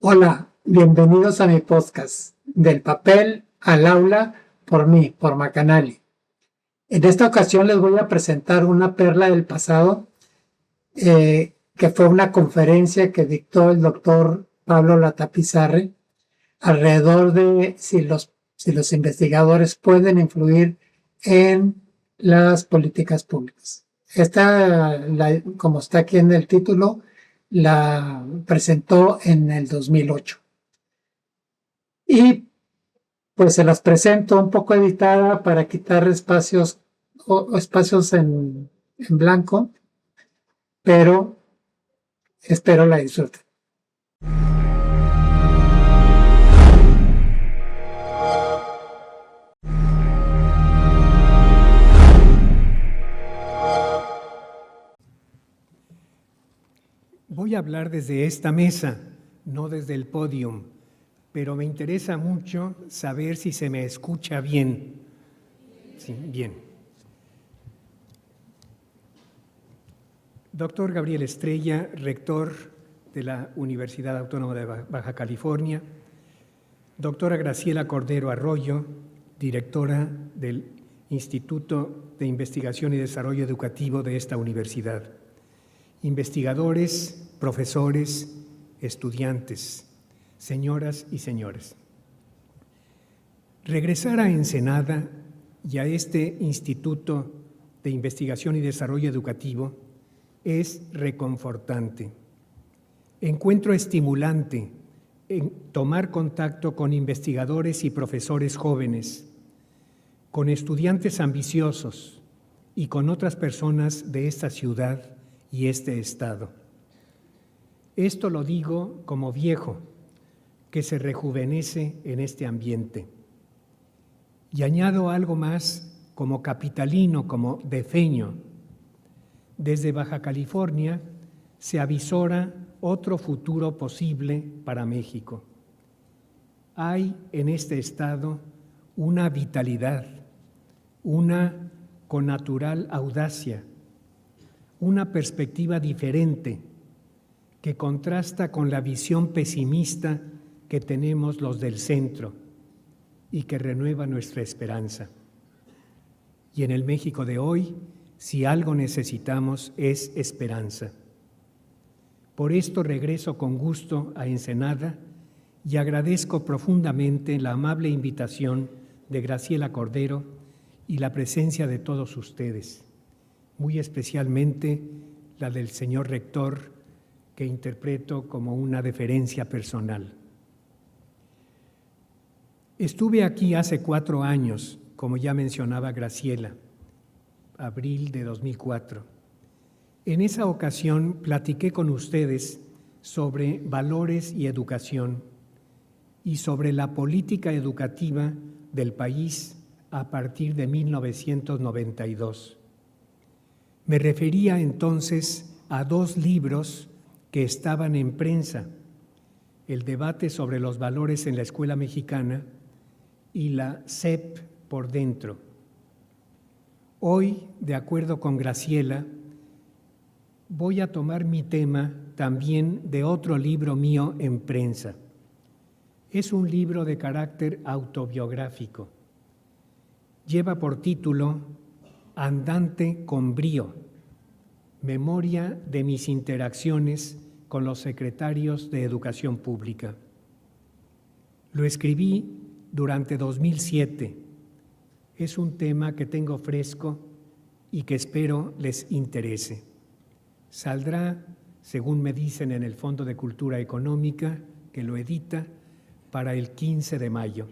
Hola, bienvenidos a mi podcast, Del papel al aula, por mí, por Macanali. En esta ocasión les voy a presentar una perla del pasado, que fue una conferencia que dictó el doctor Pablo Latapizarre alrededor de si los investigadores pueden influir en las políticas públicas. Como está aquí en el título, la presentó en el 2008. Y pues se las presento un poco editada para quitar espacios o espacios en blanco, pero espero la disfruten. Voy a hablar desde esta mesa, no desde el podium, pero me interesa mucho saber si se me escucha bien. Sí, bien. Doctor Gabriel Estrella, rector de la Universidad Autónoma de Baja California. Doctora Graciela Cordero Arroyo, directora del Instituto de Investigación y Desarrollo Educativo de esta universidad. Investigadores, profesores, estudiantes, señoras y señores. Regresar a Ensenada y a este Instituto de Investigación y Desarrollo Educativo es reconfortante. Encuentro estimulante en tomar contacto con investigadores y profesores jóvenes, con estudiantes ambiciosos y con otras personas de esta ciudad y este estado. Esto lo digo como viejo que se rejuvenece en este ambiente. Y añado algo más como capitalino, como defeño. Desde Baja California se avisora otro futuro posible para México. Hay en este estado una vitalidad, una connatural audacia, una perspectiva diferente que contrasta con la visión pesimista que tenemos los del centro y que renueva nuestra esperanza. Y en el México de hoy, si algo necesitamos es esperanza. Por esto regreso con gusto a Ensenada y agradezco profundamente la amable invitación de Graciela Cordero y la presencia de todos ustedes, muy especialmente la del señor rector, que interpreto como una deferencia personal. Estuve aquí hace 4 años, como ya mencionaba Graciela, abril de 2004. En esa ocasión platiqué con ustedes sobre valores y educación y sobre la política educativa del país a partir de 1992. Me refería entonces a 2 libros que estaban en prensa: El debate sobre los valores en la escuela mexicana y la SEP por dentro. Hoy, de acuerdo con Graciela, voy a tomar mi tema también de otro libro mío en prensa. Es un libro de carácter autobiográfico. Lleva por título Andante con brío, memoria de mis interacciones con los secretarios de Educación Pública. Lo escribí durante 2007. Es un tema que tengo fresco y que espero les interese. Saldrá, según me dicen en el Fondo de Cultura Económica, que lo edita, para el 15 de mayo.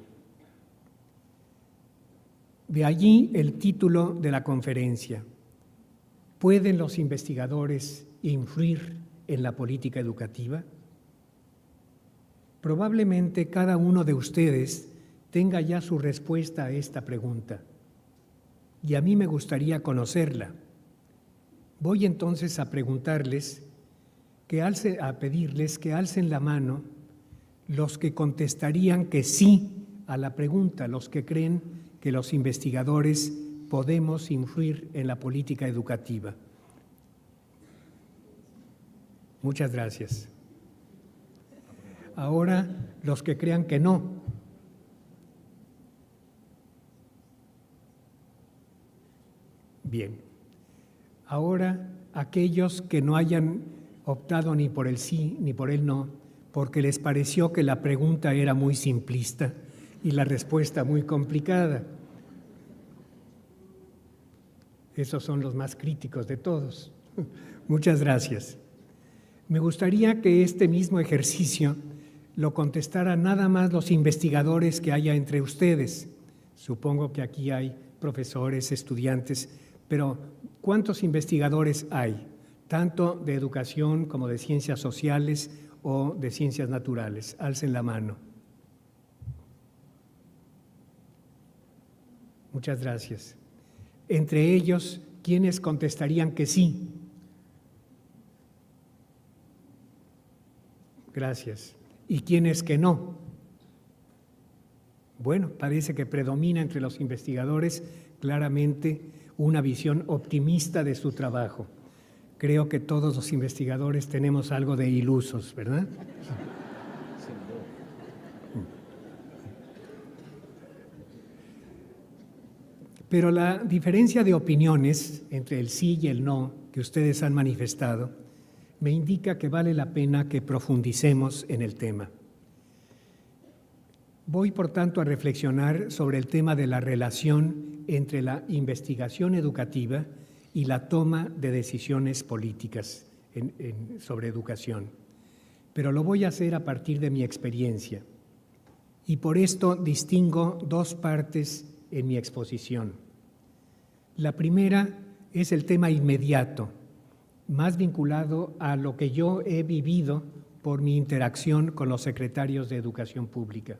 De allí el título de la conferencia: ¿Pueden los investigadores influir en la política educativa? Probablemente cada uno de ustedes tenga ya su respuesta a esta pregunta, y a mí me gustaría conocerla. Voy entonces a preguntarles, a pedirles que alcen la mano los que contestarían que sí a la pregunta, los que creen que los investigadores podemos influir en la política educativa. Muchas gracias. Ahora, los que crean que no. Bien. Ahora, aquellos que no hayan optado ni por el sí ni por el no, porque les pareció que la pregunta era muy simplista y la respuesta muy complicada. Esos son los más críticos de todos. Muchas gracias. Me gustaría que este mismo ejercicio lo contestaran nada más los investigadores que haya entre ustedes. Supongo que aquí hay profesores, estudiantes, pero ¿cuántos investigadores hay? Tanto de educación como de ciencias sociales o de ciencias naturales. Alcen la mano. Muchas gracias. Entre ellos, ¿quiénes contestarían que sí? Gracias. ¿Y quiénes que no? Bueno, parece que predomina entre los investigadores claramente una visión optimista de su trabajo. Creo que todos los investigadores tenemos algo de ilusos, ¿verdad? Pero la diferencia de opiniones entre el sí y el no que ustedes han manifestado me indica que vale la pena que profundicemos en el tema. Voy, por tanto, a reflexionar sobre el tema de la relación entre la investigación educativa y la toma de decisiones políticas sobre educación. Pero lo voy a hacer a partir de mi experiencia. Y por esto distingo dos partes en mi exposición. La primera es el tema inmediato, más vinculado a lo que yo he vivido por mi interacción con los secretarios de Educación Pública.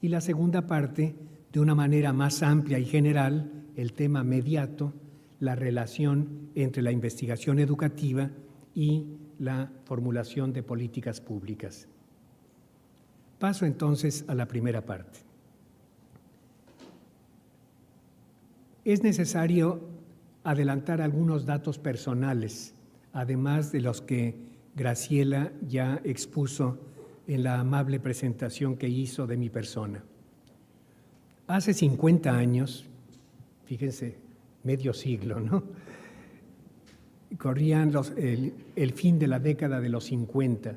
Y la segunda parte, de una manera más amplia y general, el tema mediato, la relación entre la investigación educativa y la formulación de políticas públicas. Paso entonces a la primera parte. Es necesario adelantar algunos datos personales, además de los que Graciela ya expuso en la amable presentación que hizo de mi persona. Hace 50 años, fíjense, medio siglo, ¿no? Corrían el fin de la década de los 50.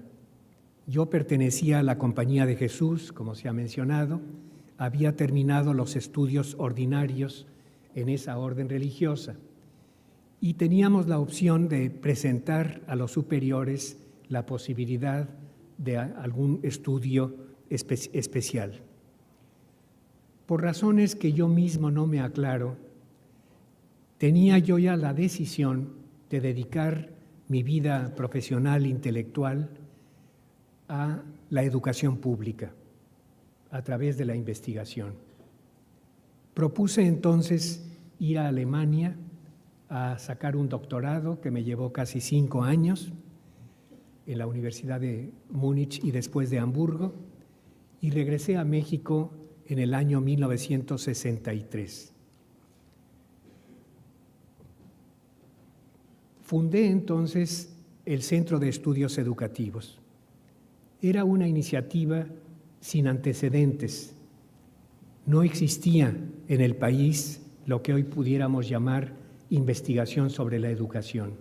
Yo pertenecía a la Compañía de Jesús, como se ha mencionado, había terminado los estudios ordinarios en esa orden religiosa y teníamos la opción de presentar a los superiores la posibilidad de algún estudio especial. Por razones que yo mismo no me aclaro, tenía yo ya la decisión de dedicar mi vida profesional, intelectual, a la educación pública, a través de la investigación. Propuse entonces ir a Alemania a sacar un doctorado que me llevó casi 5 años en la Universidad de Múnich y después de Hamburgo, y regresé a México en el año 1963. Fundé entonces el Centro de Estudios Educativos. Era una iniciativa sin antecedentes. No existía en el país lo que hoy pudiéramos llamar investigación sobre la educación.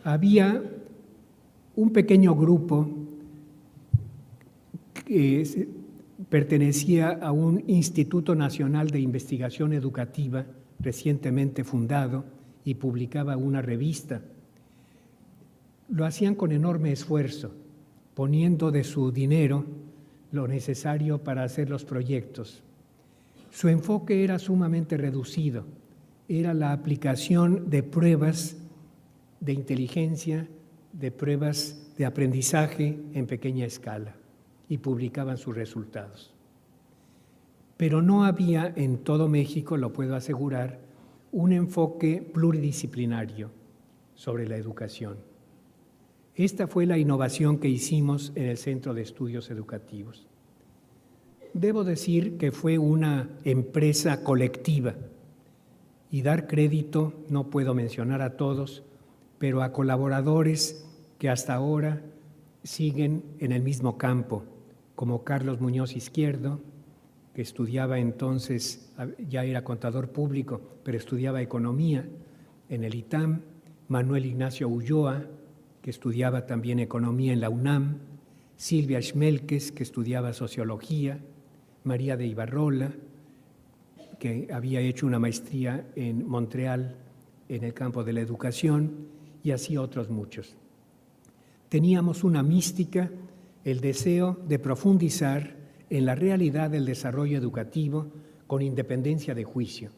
Había un pequeño grupo que pertenecía a un Instituto Nacional de Investigación Educativa recientemente fundado y publicaba una revista. Lo hacían con enorme esfuerzo, poniendo de su dinero lo necesario para hacer los proyectos. Su enfoque era sumamente reducido, era la aplicación de pruebas de inteligencia, de pruebas de aprendizaje en pequeña escala, y publicaban sus resultados. Pero no había en todo México, lo puedo asegurar, un enfoque pluridisciplinario sobre la educación. Esta fue la innovación que hicimos en el Centro de Estudios Educativos. Debo decir que fue una empresa colectiva y dar crédito, no puedo mencionar a todos, pero a colaboradores que hasta ahora siguen en el mismo campo, como Carlos Muñoz Izquierdo, que estudiaba entonces, ya era contador público, pero estudiaba economía en el ITAM, Manuel Ignacio Ulloa, que estudiaba también economía en la UNAM, Silvia Schmelkes, que estudiaba sociología, María de Ibarrola, que había hecho una maestría en Montreal en el campo de la educación, y así otros muchos. Teníamos una mística, el deseo de profundizar en la realidad del desarrollo educativo con independencia de juicio.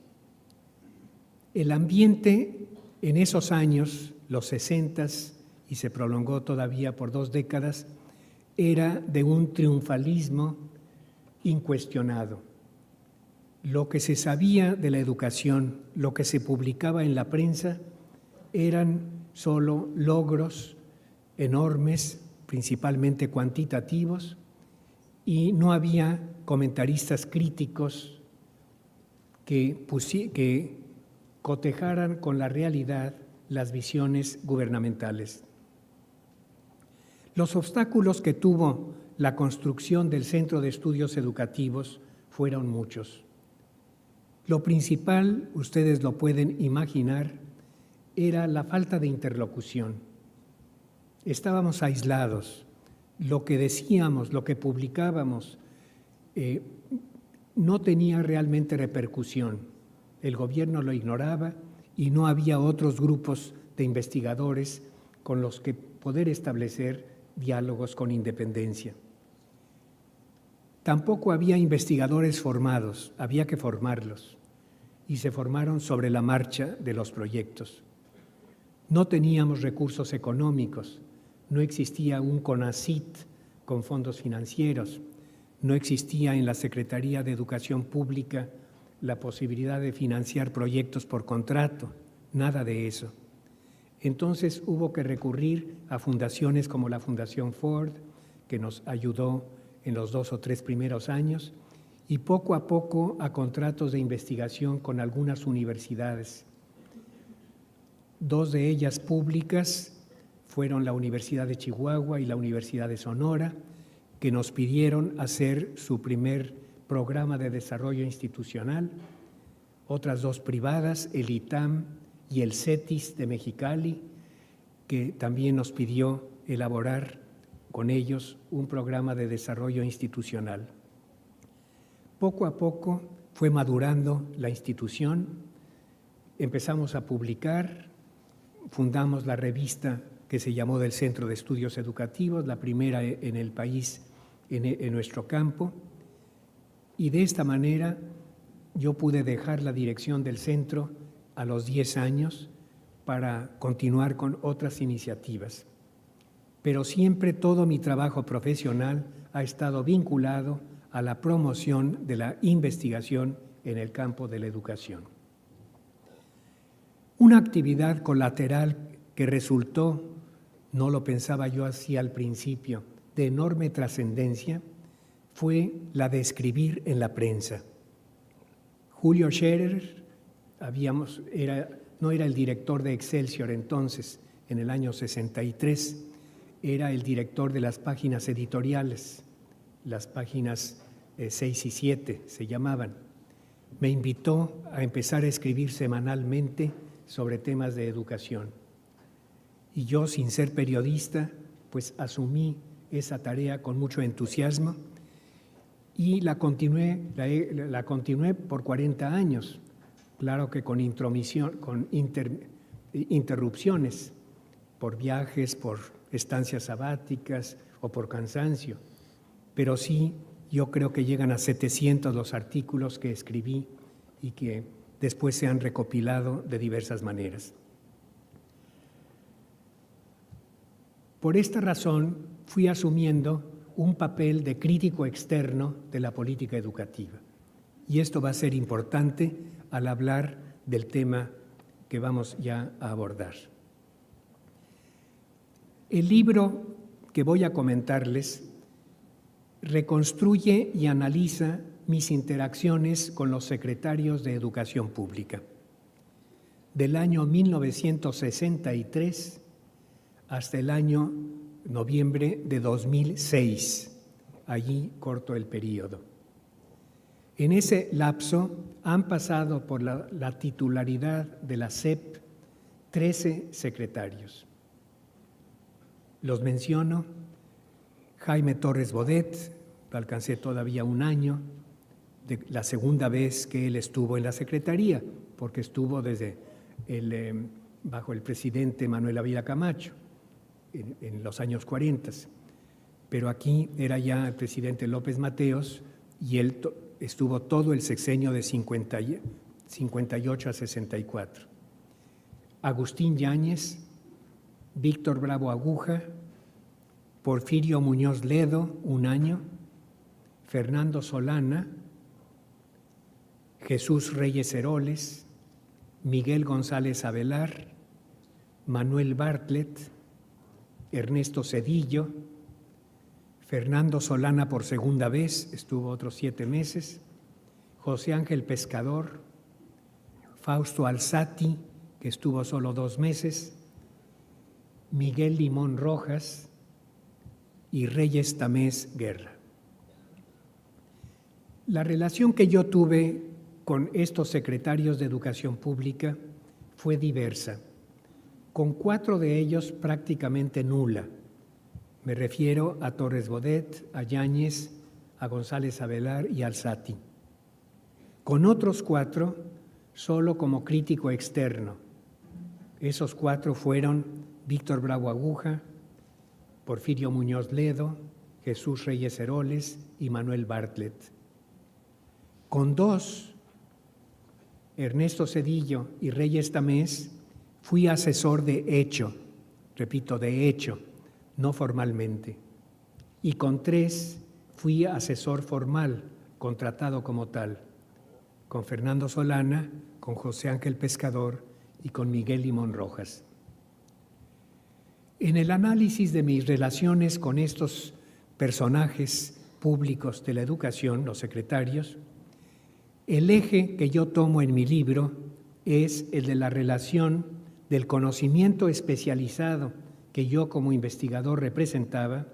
El ambiente en esos años, los 60s, y se prolongó todavía por 2 décadas, era de un triunfalismo incuestionado. Lo que se sabía de la educación, lo que se publicaba en la prensa, eran solo logros enormes, principalmente cuantitativos, y no había comentaristas críticos que cotejaran con la realidad las visiones gubernamentales. Los obstáculos que tuvo la construcción del Centro de Estudios Educativos fueron muchos. Lo principal, ustedes lo pueden imaginar, era la falta de interlocución. Estábamos aislados. Lo que decíamos, lo que publicábamos, no tenía realmente repercusión. El gobierno lo ignoraba y no había otros grupos de investigadores con los que poder establecer diálogos con independencia. Tampoco había investigadores formados, había que formarlos, y se formaron sobre la marcha de los proyectos. No teníamos recursos económicos, no existía un CONACYT con fondos financieros, no existía en la Secretaría de Educación Pública la posibilidad de financiar proyectos por contrato, nada de eso. Entonces hubo que recurrir a fundaciones como la Fundación Ford, que nos ayudó en los 2 o 3 primeros años, y poco a poco a contratos de investigación con algunas universidades. 2 de ellas públicas fueron la Universidad de Chihuahua y la Universidad de Sonora, que nos pidieron hacer su primer programa de desarrollo institucional. Otras 2 privadas, el ITAM y el CETIS de Mexicali, que también nos pidió elaborar con ellos un programa de desarrollo institucional. Poco a poco fue madurando la institución, empezamos a publicar, fundamos la revista que se llamó del Centro de Estudios Educativos, la primera en el país, en nuestro campo, y de esta manera yo pude dejar la dirección del centro a los 10 años para continuar con otras iniciativas. Pero siempre todo mi trabajo profesional ha estado vinculado a la promoción de la investigación en el campo de la educación. Una actividad colateral que resultó, no lo pensaba yo así al principio, de enorme trascendencia, fue la de escribir en la prensa. Julio Scherer, no era el director de Excelsior entonces, en el año 63, era el director de las páginas editoriales, las páginas 6 y 7 se llamaban. Me invitó a empezar a escribir semanalmente sobre temas de educación. Y yo, sin ser periodista, pues asumí esa tarea con mucho entusiasmo y la continué por 40 años, claro que con intromisión, con interrupciones, por viajes, por estancias sabáticas o por cansancio, pero sí, yo creo que llegan a 700 los artículos que escribí y que después se han recopilado de diversas maneras. Por esta razón, fui asumiendo un papel de crítico externo de la política educativa. Y esto va a ser importante al hablar del tema que vamos ya a abordar. El libro que voy a comentarles reconstruye y analiza mis interacciones con los secretarios de Educación Pública. Del año 1963 hasta el año noviembre de 2006. Allí corto el periodo. En ese lapso han pasado por la titularidad de la SEP 13 secretarios. Los menciono: Jaime Torres Bodet, alcancé todavía un año, de la segunda vez que él estuvo en la Secretaría, porque estuvo bajo el presidente Manuel Ávila Camacho en los años 40, pero aquí era ya el presidente López Mateos y él estuvo todo el sexenio de 58 a 64. Agustín Yáñez, Víctor Bravo Aguja, Porfirio Muñoz Ledo, un año, Fernando Solana, Jesús Reyes Heroles, Miguel González Avelar, Manuel Bartlett, Ernesto Zedillo, Fernando Solana por segunda vez, estuvo otros 7 meses, José Ángel Pescador, Fausto Alzati, que estuvo solo 2 meses, Miguel Limón Rojas y Reyes Tamés Guerra. La relación que yo tuve con estos secretarios de Educación Pública fue diversa, con 4 de ellos prácticamente nula. Me refiero a Torres Bodet, a Yáñez, a González Avelar y a Alzati. Con otros 4, solo como crítico externo. Esos 4 fueron Víctor Bravo Aguja, Porfirio Muñoz Ledo, Jesús Reyes Heroles y Manuel Bartlett. Con 2, Ernesto Zedillo y Reyes Tamés, fui asesor de hecho, repito, de hecho, no formalmente. Y con 3 fui asesor formal, contratado como tal, con Fernando Solana, con José Ángel Pescador y con Miguel Limón Rojas. En el análisis de mis relaciones con estos personajes públicos de la educación, los secretarios, el eje que yo tomo en mi libro es el de la relación del conocimiento especializado que yo como investigador representaba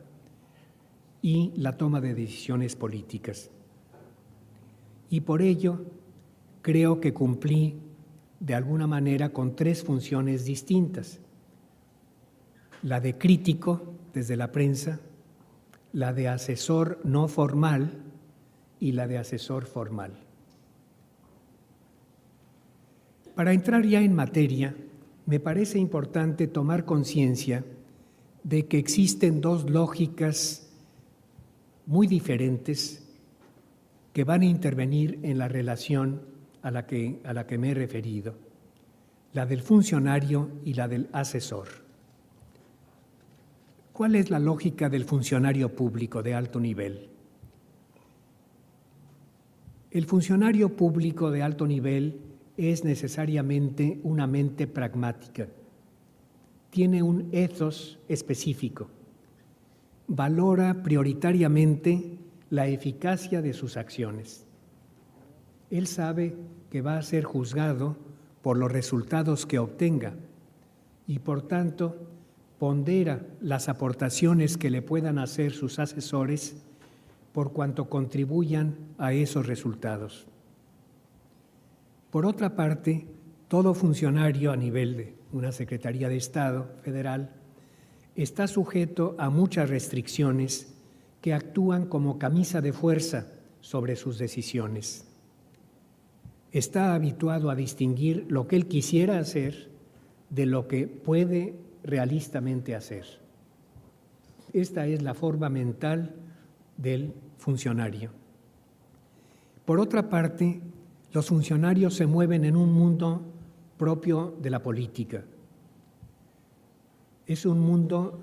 y la toma de decisiones políticas. Y por ello creo que cumplí de alguna manera con 3 funciones distintas: la de crítico desde la prensa, la de asesor no formal y la de asesor formal. Para entrar ya en materia, me parece importante tomar conciencia de que existen 2 lógicas muy diferentes que van a intervenir en la relación a la que me he referido, la del funcionario y la del asesor. ¿Cuál es la lógica del funcionario público de alto nivel? El funcionario público de alto nivel es necesariamente una mente pragmática. Tiene un ethos específico. Valora prioritariamente la eficacia de sus acciones. Él sabe que va a ser juzgado por los resultados que obtenga y, por tanto, pondera las aportaciones que le puedan hacer sus asesores por cuanto contribuyan a esos resultados. Por otra parte, todo funcionario a nivel de una Secretaría de Estado federal está sujeto a muchas restricciones que actúan como camisa de fuerza sobre sus decisiones. Está habituado a distinguir lo que él quisiera hacer de lo que puede realistamente hacer. Esta es la forma mental del funcionario. Por otra parte, los funcionarios se mueven en un mundo propio de la política. Es un mundo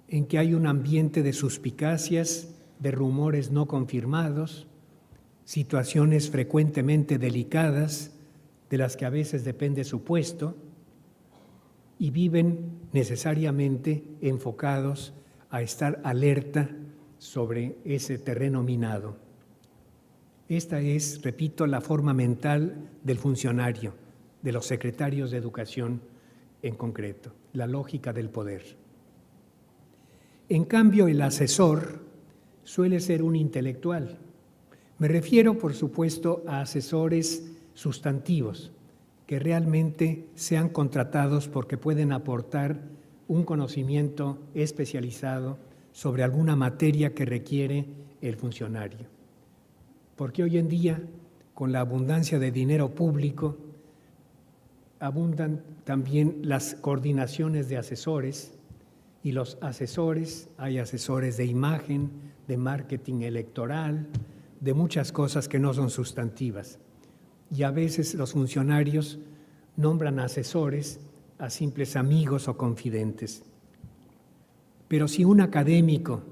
en que hay un ambiente de suspicacias, de rumores no confirmados, situaciones frecuentemente delicadas de las que a veces depende su puesto, y viven necesariamente enfocados a estar alerta sobre ese terreno minado. Esta es, repito, la forma mental del funcionario, de los secretarios de educación en concreto, la lógica del poder. En cambio, el asesor suele ser un intelectual. Me refiero, por supuesto, a asesores sustantivos, que realmente sean contratados porque pueden aportar un conocimiento especializado sobre alguna materia que requiere el funcionario. Porque hoy en día, con la abundancia de dinero público, abundan también las coordinaciones de asesores, y los asesores, hay asesores de imagen, de marketing electoral, de muchas cosas que no son sustantivas. Y a veces los funcionarios nombran asesores a simples amigos o confidentes. Pero si un académico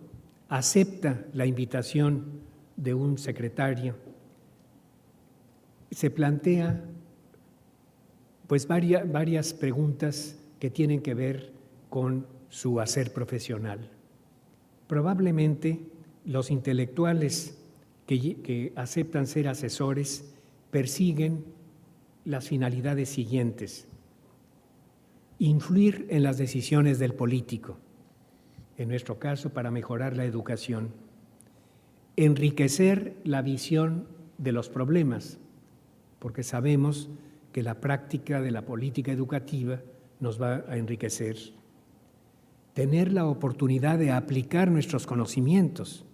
acepta la invitación de un secretario, se plantea pues varias preguntas que tienen que ver con su hacer profesional. Probablemente los intelectuales que aceptan ser asesores persiguen las finalidades siguientes: influir en las decisiones del político, en nuestro caso para mejorar la educación; enriquecer la visión de los problemas, porque sabemos que la práctica de la política educativa nos va a enriquecer; tener la oportunidad de aplicar nuestros conocimientos,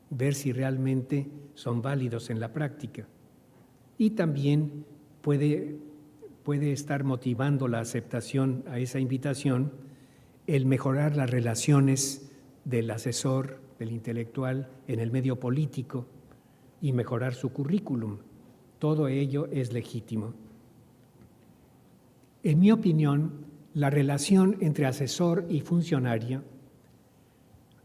ver si realmente son válidos en la práctica. Y también puede estar motivando la aceptación a esa invitación el mejorar las relaciones del asesor, del intelectual, en el medio político y mejorar su currículum. Todo ello es legítimo. En mi opinión, la relación entre asesor y funcionario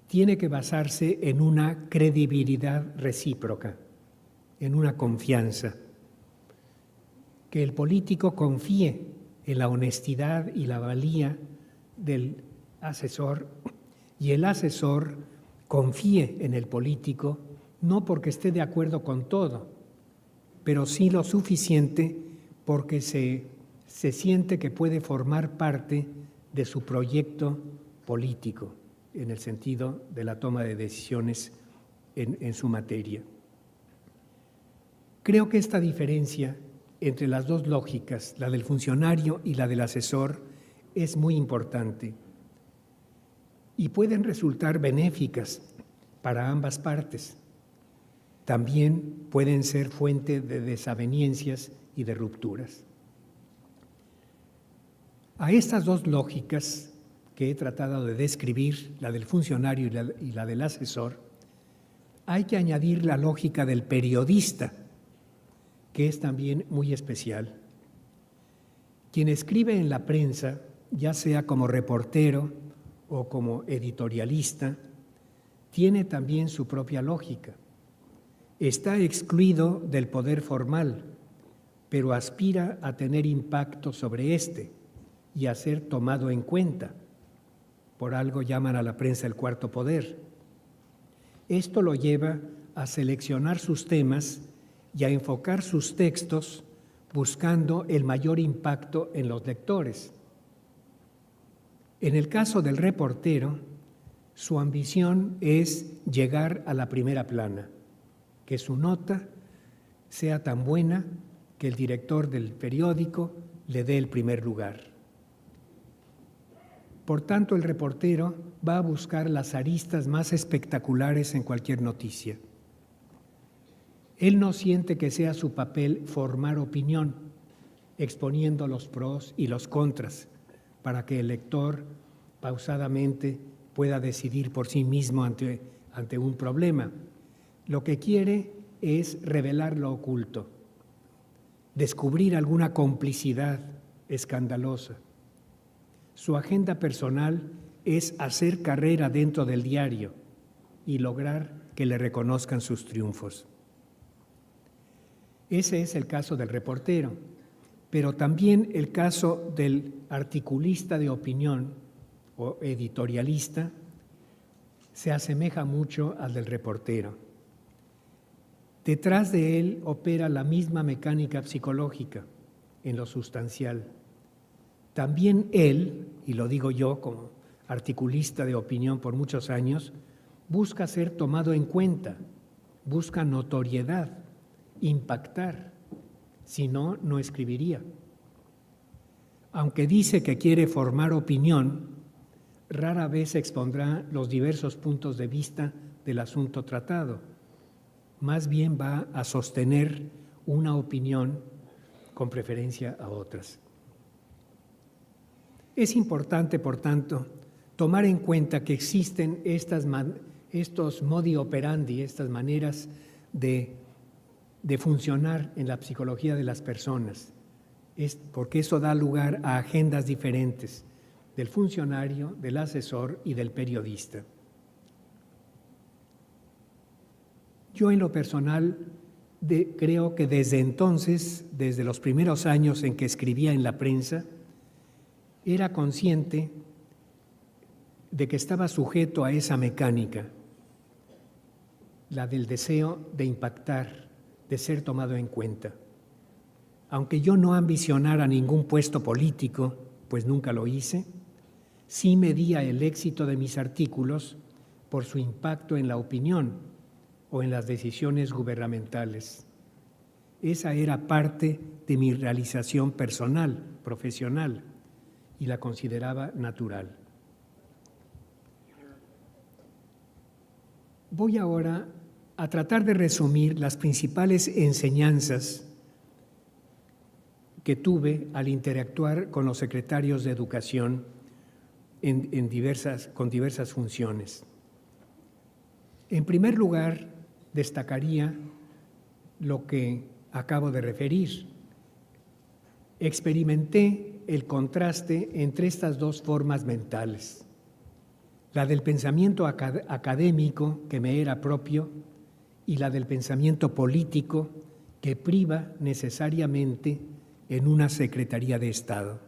tiene que basarse en una credibilidad recíproca, en una confianza. Que el político confíe en la honestidad y la valía del asesor y el asesor confíe en el político, no porque esté de acuerdo con todo, pero sí lo suficiente porque se siente que puede formar parte de su proyecto político, en el sentido de la toma de decisiones en su materia. Creo que esta diferencia entre las dos lógicas, la del funcionario y la del asesor, es muy importante y pueden resultar benéficas para ambas partes. También pueden ser fuente de desavenencias y de rupturas. A estas dos lógicas que he tratado de describir, la del funcionario y la del asesor, hay que añadir la lógica del periodista, que es también muy especial. Quien escribe en la prensa, ya sea como reportero o como editorialista, tiene también su propia lógica. Está excluido del poder formal, pero aspira a tener impacto sobre éste y a ser tomado en cuenta. Por algo llaman a la prensa el cuarto poder. Esto lo lleva a seleccionar sus temas y a enfocar sus textos buscando el mayor impacto en los lectores. En el caso del reportero, su ambición es llegar a la primera plana, que su nota sea tan buena que el director del periódico le dé el primer lugar. Por tanto, el reportero va a buscar las aristas más espectaculares en cualquier noticia. Él no siente que sea su papel formar opinión, exponiendo los pros y los contras, para que el lector pausadamente pueda decidir por sí mismo ante un problema. Lo que quiere es revelar lo oculto, descubrir alguna complicidad escandalosa. Su agenda personal es hacer carrera dentro del diario y lograr que le reconozcan sus triunfos. Ese es el caso del reportero, pero también el caso del articulista de opinión o editorialista se asemeja mucho al del reportero. Detrás de él opera la misma mecánica psicológica en lo sustancial. También él, y lo digo yo como articulista de opinión por muchos años, busca ser tomado en cuenta, busca notoriedad, impactar. Si no, no escribiría. Aunque dice que quiere formar opinión, rara vez expondrá los diversos puntos de vista del asunto tratado. Más bien va a sostener una opinión con preferencia a otras. Es importante, por tanto, tomar en cuenta que existen estos modi operandi, estas maneras de funcionar en la psicología de las personas, porque eso da lugar a agendas diferentes del funcionario, del asesor y del periodista. Yo en lo personal creo que desde entonces, desde los primeros años en que escribía en la prensa, era consciente de que estaba sujeto a esa mecánica, la del deseo de impactar, de ser tomado en cuenta. Aunque yo no ambicionara ningún puesto político, pues nunca lo hice, sí medía el éxito de mis artículos por su impacto en la opinión o en las decisiones gubernamentales. Esa era parte de mi realización personal, profesional, y la consideraba natural. Voy ahora a tratar de resumir las principales enseñanzas que tuve al interactuar con los secretarios de Educación con diversas funciones. En primer lugar, destacaría lo que acabo de referir. Experimenté el contraste entre estas dos formas mentales, la del pensamiento académico que me era propio y la del pensamiento político que priva necesariamente en una Secretaría de Estado.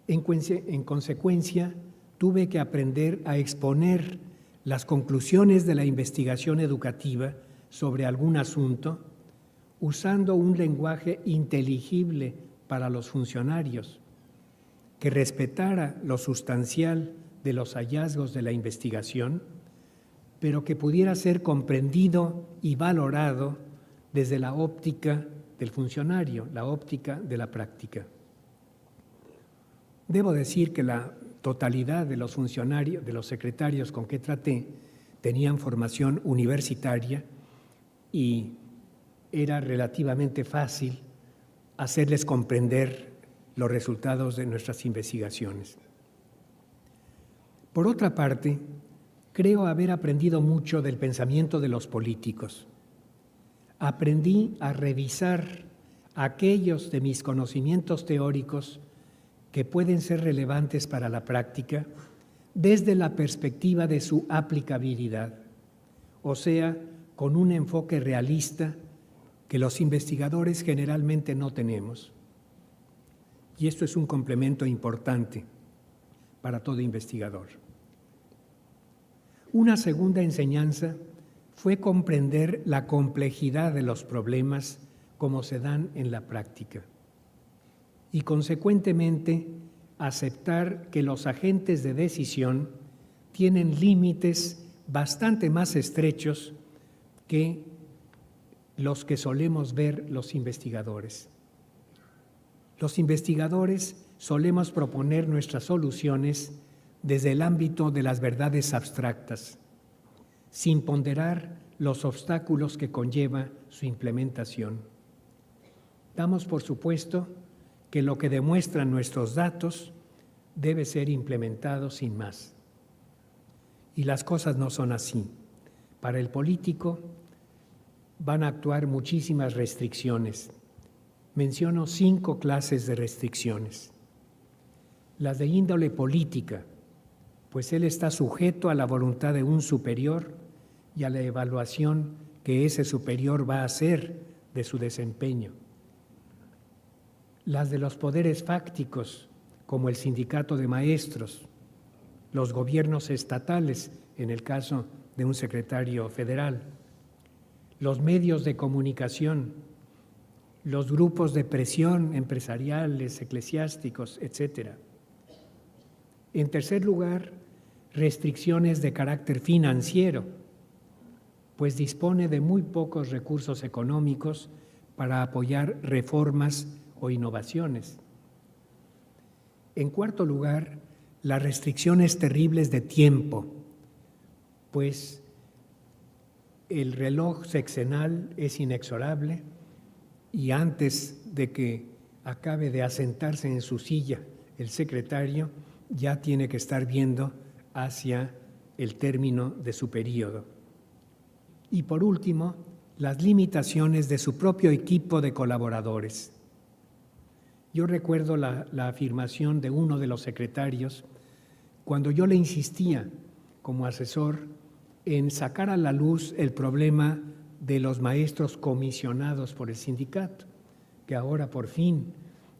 En consecuencia, tuve que aprender a exponer las conclusiones de la investigación educativa sobre algún asunto usando un lenguaje inteligible para los funcionarios, que respetara lo sustancial de los hallazgos de la investigación, pero que pudiera ser comprendido y valorado desde la óptica del funcionario, la óptica de la práctica. Debo decir que la totalidad de los funcionarios, de los secretarios con que traté, tenían formación universitaria y era relativamente fácil hacerles comprender los resultados de nuestras investigaciones. Por otra parte, creo haber aprendido mucho del pensamiento de los políticos. Aprendí a revisar aquellos de mis conocimientos teóricos que pueden ser relevantes para la práctica desde la perspectiva de su aplicabilidad, o sea, con un enfoque realista que los investigadores generalmente no tenemos. Y esto es un complemento importante para todo investigador. Una segunda enseñanza fue comprender la complejidad de los problemas como se dan en la práctica y, consecuentemente, aceptar que los agentes de decisión tienen límites bastante más estrechos que los que solemos ver los investigadores. Los investigadores solemos proponer nuestras soluciones desde el ámbito de las verdades abstractas, sin ponderar los obstáculos que conlleva su implementación. Damos por supuesto que lo que demuestran nuestros datos debe ser implementado sin más. Y las cosas no son así. Para el político van a actuar muchísimas restricciones. Menciono 5 clases de restricciones. Las de índole política, pues él está sujeto a la voluntad de un superior y a la evaluación que ese superior va a hacer de su desempeño. Las de los poderes fácticos, como el sindicato de maestros, los gobiernos estatales, en el caso de un secretario federal, los medios de comunicación, los grupos de presión empresariales, eclesiásticos, etc. En tercer lugar, restricciones de carácter financiero, pues dispone de muy pocos recursos económicos para apoyar reformas o innovaciones. En cuarto lugar, las restricciones terribles de tiempo, pues el reloj sexenal es inexorable y antes de que acabe de asentarse en su silla el secretario, ya tiene que estar viendo hacia el término de su periodo. Y por último, las limitaciones de su propio equipo de colaboradores. Yo recuerdo la afirmación de uno de los secretarios cuando yo le insistía como asesor en sacar a la luz el problema de los maestros comisionados por el sindicato, que ahora por fin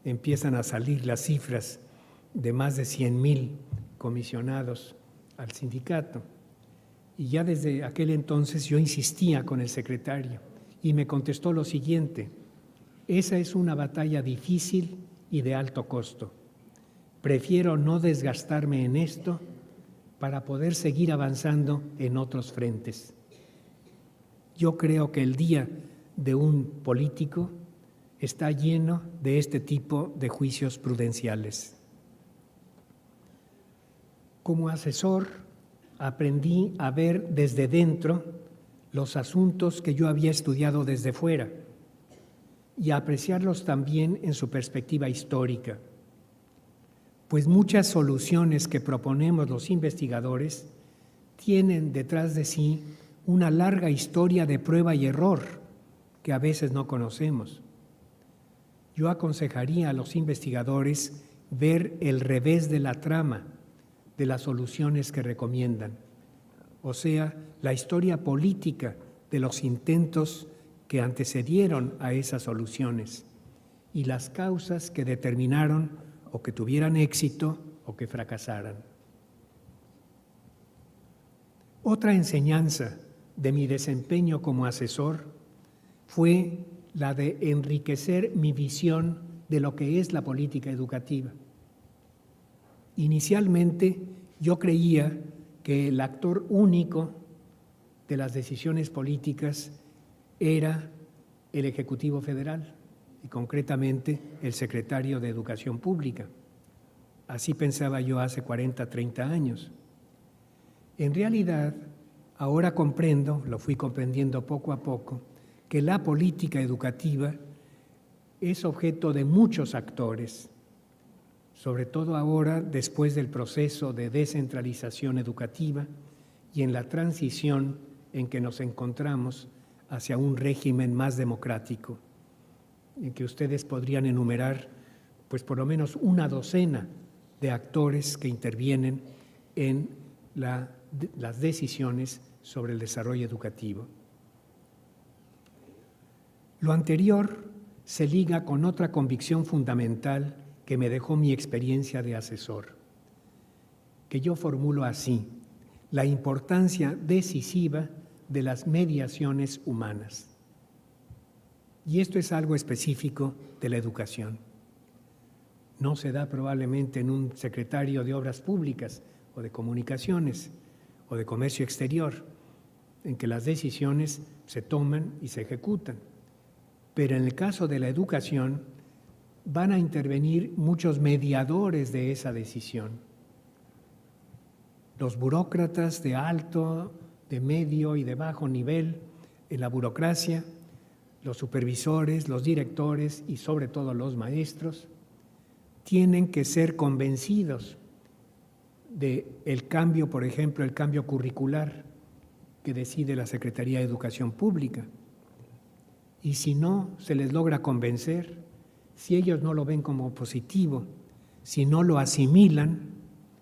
empiezan a salir las cifras de más de 100,000 comisionados al sindicato. Y ya desde aquel entonces yo insistía con el secretario y me contestó lo siguiente: esa es una batalla difícil y de alto costo. Prefiero no desgastarme en esto para poder seguir avanzando en otros frentes. Yo creo que el día de un político está lleno de este tipo de juicios prudenciales. Como asesor, aprendí a ver desde dentro los asuntos que yo había estudiado desde fuera y a apreciarlos también en su perspectiva histórica, pues muchas soluciones que proponemos los investigadores tienen detrás de sí una larga historia de prueba y error que a veces no conocemos. Yo aconsejaría a los investigadores ver el revés de la trama de las soluciones que recomiendan, o sea, la historia política de los intentos que antecedieron a esas soluciones y las causas que determinaron o que tuvieran éxito o que fracasaran. Otra enseñanza de mi desempeño como asesor fue la de enriquecer mi visión de lo que es la política educativa. Inicialmente yo creía que el actor único de las decisiones políticas era el Ejecutivo Federal y concretamente el Secretario de Educación Pública. Así pensaba yo hace 40, 30 años. En realidad, ahora comprendo, lo fui comprendiendo poco a poco, que la política educativa es objeto de muchos actores, sobre todo ahora después del proceso de descentralización educativa y en la transición en que nos encontramos hacia un régimen más democrático, en que ustedes podrían enumerar pues por lo menos una docena de actores que intervienen en las decisiones sobre el desarrollo educativo. Lo anterior se liga con otra convicción fundamental que me dejó mi experiencia de asesor, que yo formulo así: la importancia decisiva de las mediaciones humanas. Y esto es algo específico de la educación. No se da probablemente en un secretario de Obras Públicas o de Comunicaciones o de Comercio Exterior, en que las decisiones se toman y se ejecutan. Pero en el caso de la educación van a intervenir muchos mediadores de esa decisión. Los burócratas de alto, de medio y de bajo nivel en la burocracia, los supervisores, los directores y sobre todo los maestros, tienen que ser convencidos del cambio, por ejemplo, el cambio curricular que decide la Secretaría de Educación Pública. Y si no se les logra convencer, si ellos no lo ven como positivo, si no lo asimilan,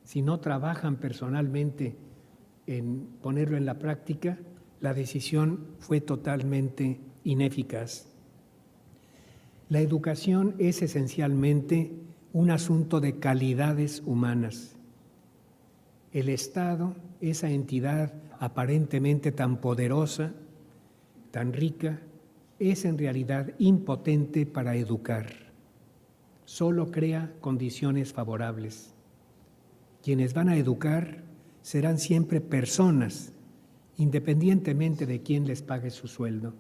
si no trabajan personalmente en ponerlo en la práctica, la decisión fue totalmente ineficaz. La educación es esencialmente un asunto de calidades humanas. El Estado, esa entidad aparentemente tan poderosa, tan rica, es en realidad impotente para educar. Solo crea condiciones favorables. Quienes van a educar serán siempre personas, independientemente de quién les pague su sueldo.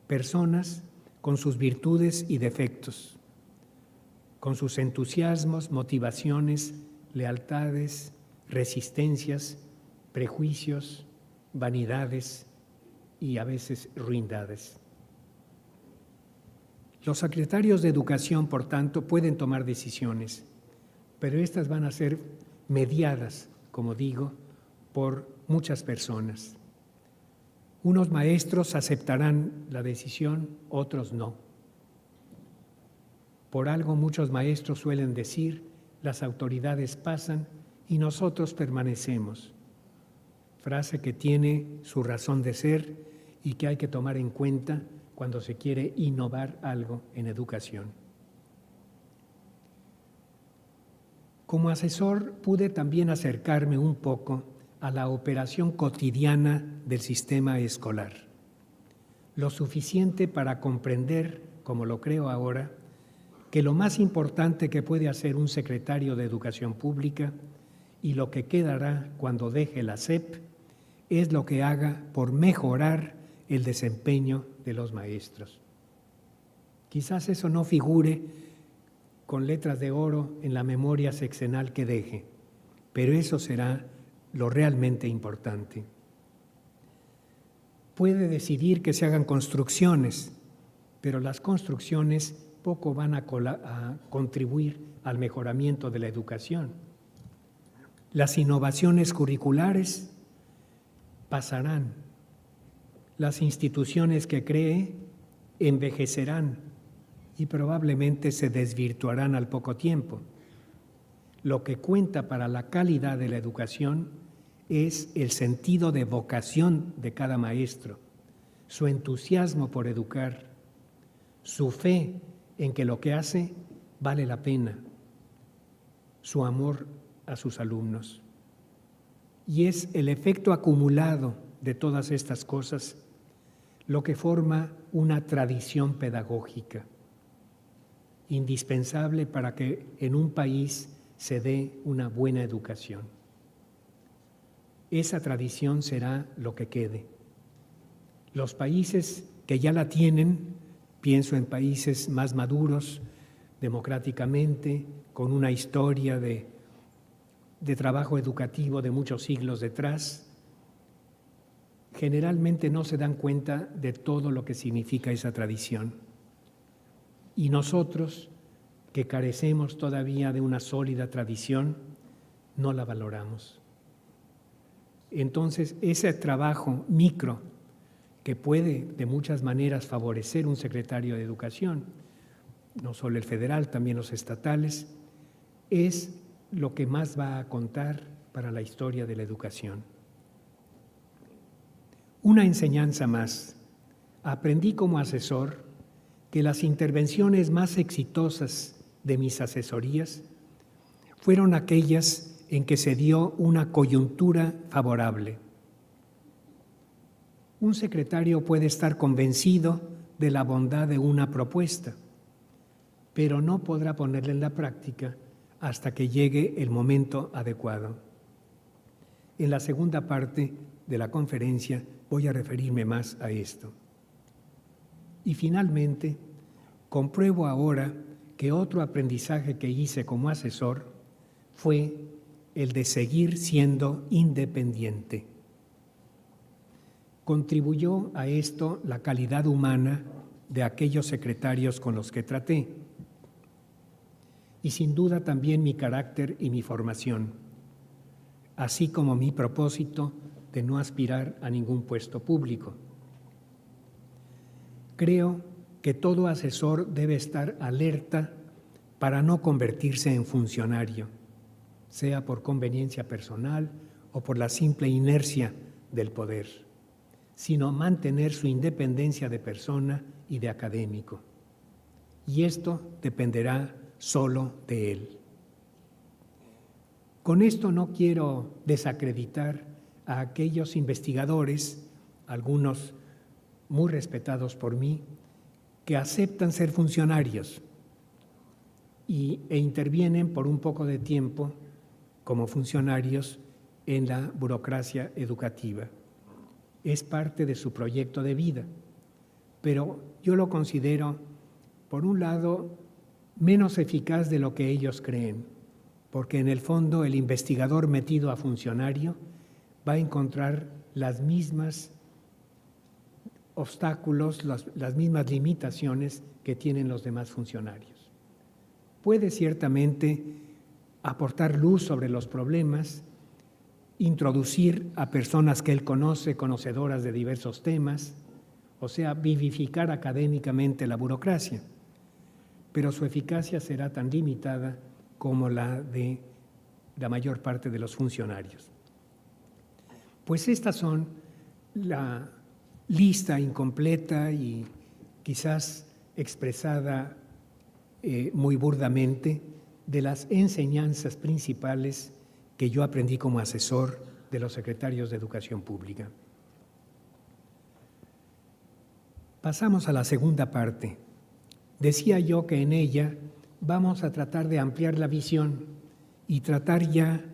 Personas con sus virtudes y defectos, con sus entusiasmos, motivaciones, lealtades, resistencias, prejuicios, vanidades y a veces ruindades. Los secretarios de Educación, por tanto, pueden tomar decisiones, pero estas van a ser mediadas, como digo, por muchas personas. Unos maestros aceptarán la decisión, otros no. Por algo muchos maestros suelen decir, las autoridades pasan y nosotros permanecemos. Frase que tiene su razón de ser y que hay que tomar en cuenta cuando se quiere innovar algo en educación. Como asesor pude también acercarme un poco a la operación cotidiana del sistema escolar, lo suficiente para comprender, como lo creo ahora, que lo más importante que puede hacer un secretario de Educación Pública y lo que quedará cuando deje la SEP es lo que haga por mejorar el desempeño de los maestros. Quizás eso no figure con letras de oro en la memoria sexenal que deje, pero eso será lo realmente importante. Puede decidir que se hagan construcciones, pero las construcciones poco van a contribuir al mejoramiento de la educación. Las innovaciones curriculares pasarán. Las instituciones que cree envejecerán y probablemente se desvirtuarán al poco tiempo. Lo que cuenta para la calidad de la educación es el sentido de vocación de cada maestro, su entusiasmo por educar, su fe en que lo que hace vale la pena, su amor a sus alumnos. Y es el efecto acumulado de todas estas cosas lo que forma una tradición pedagógica, indispensable para que en un país se dé una buena educación. Esa tradición será lo que quede. Los países que ya la tienen, pienso en países más maduros democráticamente, con una historia de trabajo educativo de muchos siglos detrás, generalmente no se dan cuenta de todo lo que significa esa tradición. Y nosotros, que carecemos todavía de una sólida tradición, no la valoramos. Entonces, ese trabajo micro que puede de muchas maneras favorecer un secretario de Educación, no solo el federal, también los estatales, es lo que más va a contar para la historia de la educación. Una enseñanza más. Aprendí como asesor que las intervenciones más exitosas de mis asesorías fueron aquellas en que se dio una coyuntura favorable. Un secretario puede estar convencido de la bondad de una propuesta, pero no podrá ponerla en la práctica hasta que llegue el momento adecuado. En la segunda parte de la conferencia voy a referirme más a esto. Y finalmente, compruebo ahora que otro aprendizaje que hice como asesor fue el de seguir siendo independiente. Contribuyó a esto la calidad humana de aquellos secretarios con los que traté, y sin duda también mi carácter y mi formación, así como mi propósito de no aspirar a ningún puesto público. Creo que todo asesor debe estar alerta para no convertirse en funcionario, sea por conveniencia personal o por la simple inercia del poder, sino mantener su independencia de persona y de académico. Y esto dependerá solo de él. Con esto no quiero desacreditar a aquellos investigadores, algunos muy respetados por mí, que aceptan ser funcionarios e intervienen por un poco de tiempo como funcionarios en la burocracia educativa. Es parte de su proyecto de vida, pero yo lo considero, por un lado, menos eficaz de lo que ellos creen, porque en el fondo el investigador metido a funcionario va a encontrar las mismas obstáculos, las mismas limitaciones que tienen los demás funcionarios. Puede ciertamente aportar luz sobre los problemas, introducir a personas que él conoce, conocedoras de diversos temas, o sea, vivificar académicamente la burocracia, pero su eficacia será tan limitada como la de la mayor parte de los funcionarios. Pues estas son la lista incompleta y quizás expresada muy burdamente de las enseñanzas principales que yo aprendí como asesor de los secretarios de Educación Pública. Pasamos a la segunda parte. Decía yo que en ella vamos a tratar de ampliar la visión y tratar ya,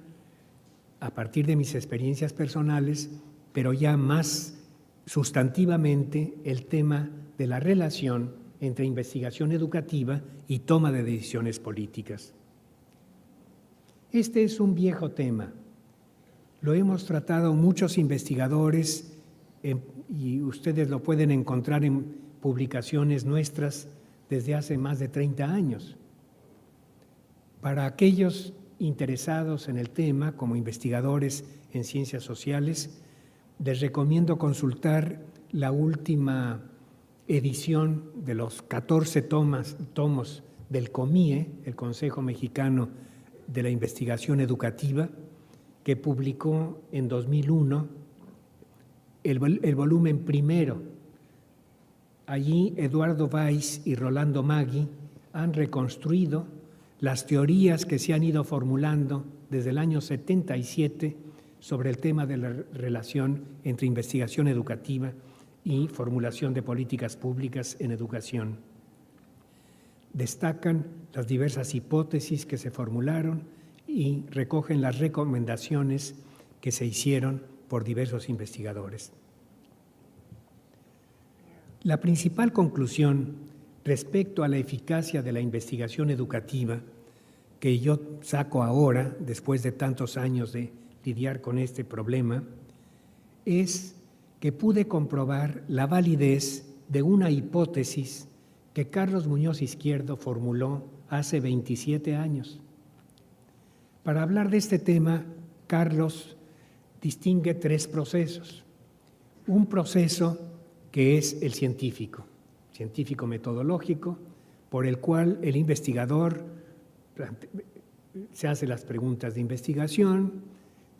a partir de mis experiencias personales, pero ya más sustantivamente, el tema de la relación entre investigación educativa y toma de decisiones políticas. Este es un viejo tema. Lo hemos tratado muchos investigadores y ustedes lo pueden encontrar en publicaciones nuestras desde hace más de 30 años. Para aquellos interesados en el tema, como investigadores en ciencias sociales, les recomiendo consultar la última edición de los 14 tomos del COMIE, el Consejo Mexicano de la Investigación Educativa, que publicó en 2001 el volumen primero. Allí Eduardo Weiss y Rolando Maggi han reconstruido las teorías que se han ido formulando desde el año 77 sobre el tema de la relación entre investigación educativa y formulación de políticas públicas en educación. Destacan las diversas hipótesis que se formularon y recogen las recomendaciones que se hicieron por diversos investigadores. La principal conclusión respecto a la eficacia de la investigación educativa que yo saco ahora, después de tantos años de lidiar con este problema, es que pude comprobar la validez de una hipótesis que Carlos Muñoz Izquierdo formuló hace 27 años. Para hablar de este tema, Carlos distingue tres procesos. Un proceso que es el científico metodológico, por el cual el investigador se hace las preguntas de investigación,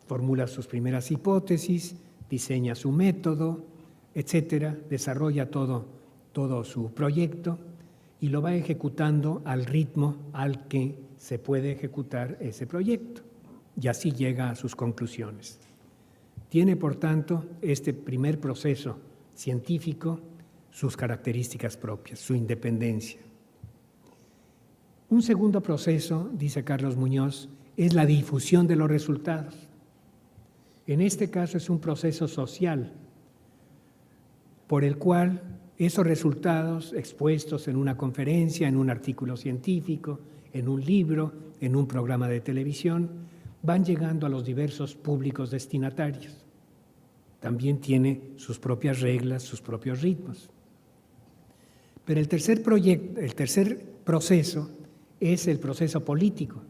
formula sus primeras hipótesis, diseña su método, etcétera, desarrolla todo su proyecto y lo va ejecutando al ritmo al que se puede ejecutar ese proyecto, y así llega a sus conclusiones. Tiene, por tanto, este primer proceso científico sus características propias, su independencia. Un segundo proceso, dice Carlos Muñoz, es la difusión de los resultados. En este caso es un proceso social, por el cual esos resultados expuestos en una conferencia, en un artículo científico, en un libro, en un programa de televisión, van llegando a los diversos públicos destinatarios. También tiene sus propias reglas, sus propios ritmos. Pero el tercer proceso es el proceso político,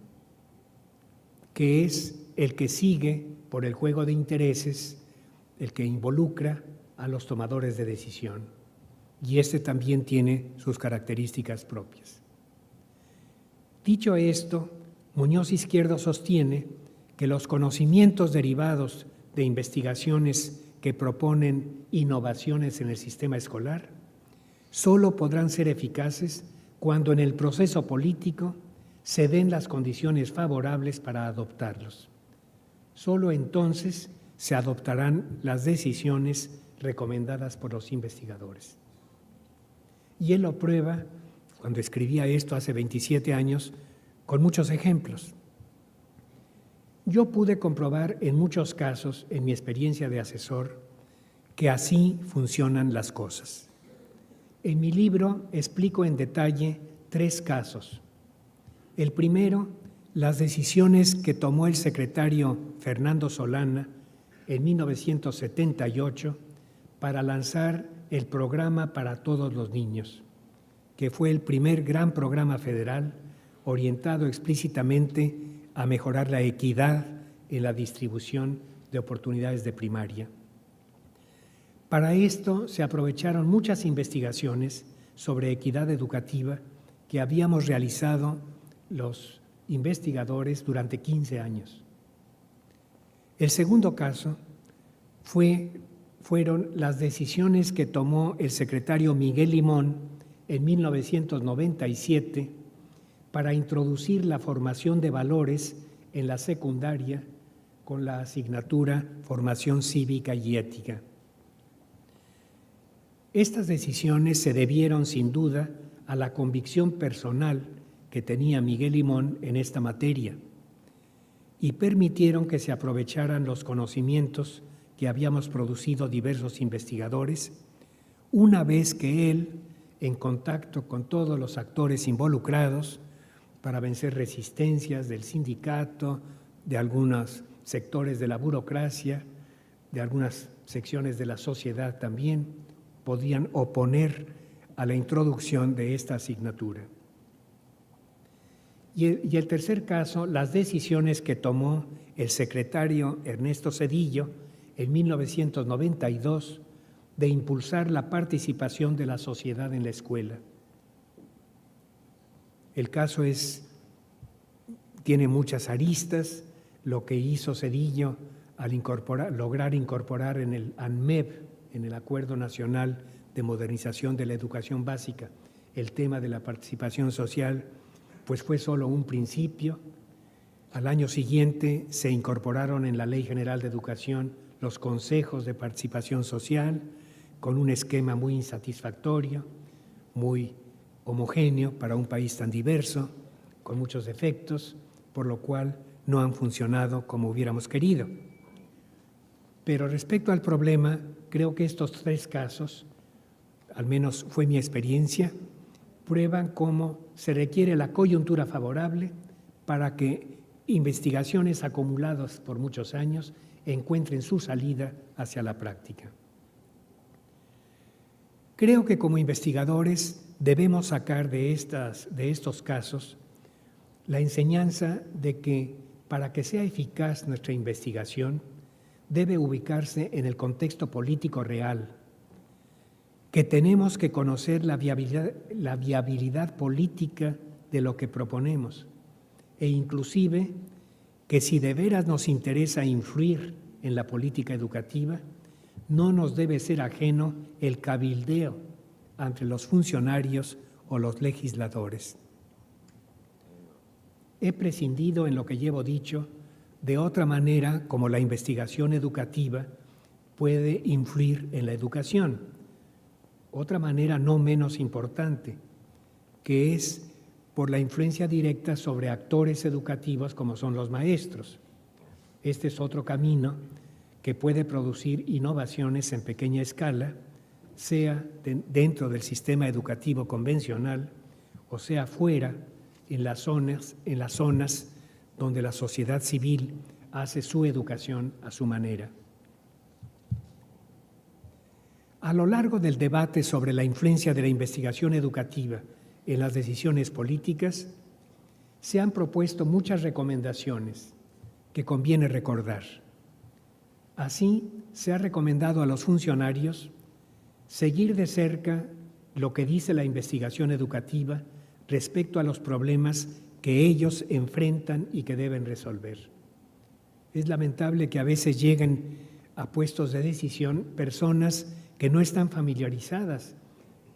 que es el que sigue por el juego de intereses, el que involucra a los tomadores de decisión. Y este también tiene sus características propias. Dicho esto, Muñoz Izquierdo sostiene que los conocimientos derivados de investigaciones que proponen innovaciones en el sistema escolar solo podrán ser eficaces cuando en el proceso político se den las condiciones favorables para adoptarlos. Solo entonces se adoptarán las decisiones recomendadas por los investigadores. Y él lo prueba, cuando escribía esto hace 27 años, con muchos ejemplos. Yo pude comprobar en muchos casos, en mi experiencia de asesor, que así funcionan las cosas. En mi libro explico en detalle 3 casos. El primero, las decisiones que tomó el secretario Fernando Solana en 1978 para lanzar el programa para todos los niños, que fue el primer gran programa federal orientado explícitamente a mejorar la equidad en la distribución de oportunidades de primaria. Para esto se aprovecharon muchas investigaciones sobre equidad educativa que habíamos realizado los investigadores durante 15 años. El segundo caso fueron las decisiones que tomó el secretario Miguel Limón en 1997 para introducir la formación de valores en la secundaria con la asignatura Formación Cívica y Ética. Estas decisiones se debieron sin duda a la convicción personal que tenía Miguel Limón en esta materia y permitieron que se aprovecharan los conocimientos que habíamos producido diversos investigadores, una vez que él, en contacto con todos los actores involucrados para vencer resistencias del sindicato, de algunos sectores de la burocracia, de algunas secciones de la sociedad también, podían oponer a la introducción de esta asignatura. Y el tercer caso, las decisiones que tomó el secretario Ernesto Zedillo en 1992 de impulsar la participación de la sociedad en la escuela. El caso tiene muchas aristas. Lo que hizo Zedillo al lograr incorporar en el ANMEB, en el Acuerdo Nacional de Modernización de la Educación Básica, el tema de la participación social, pues fue solo un principio. Al año siguiente se incorporaron en la Ley General de Educación los consejos de participación social, con un esquema muy insatisfactorio, muy homogéneo para un país tan diverso, con muchos defectos, por lo cual no han funcionado como hubiéramos querido. Pero respecto al problema, creo que estos 3 casos, al menos fue mi experiencia, prueban cómo se requiere la coyuntura favorable para que investigaciones acumuladas por muchos años encuentren su salida hacia la práctica. Creo que como investigadores debemos sacar de estos casos la enseñanza de que para que sea eficaz nuestra investigación debe ubicarse en el contexto político real, que tenemos que conocer la viabilidad política de lo que proponemos e inclusive que si de veras nos interesa influir en la política educativa, no nos debe ser ajeno el cabildeo entre los funcionarios o los legisladores. He prescindido en lo que llevo dicho de otra manera como la investigación educativa puede influir en la educación. Otra manera no menos importante, que es por la influencia directa sobre actores educativos como son los maestros. Este es otro camino que puede producir innovaciones en pequeña escala, sea dentro del sistema educativo convencional o sea fuera, en las zonas donde la sociedad civil hace su educación a su manera. A lo largo del debate sobre la influencia de la investigación educativa en las decisiones políticas, se han propuesto muchas recomendaciones que conviene recordar. Así, se ha recomendado a los funcionarios seguir de cerca lo que dice la investigación educativa respecto a los problemas que ellos enfrentan y que deben resolver. Es lamentable que a veces lleguen a puestos de decisión personas que no están familiarizadas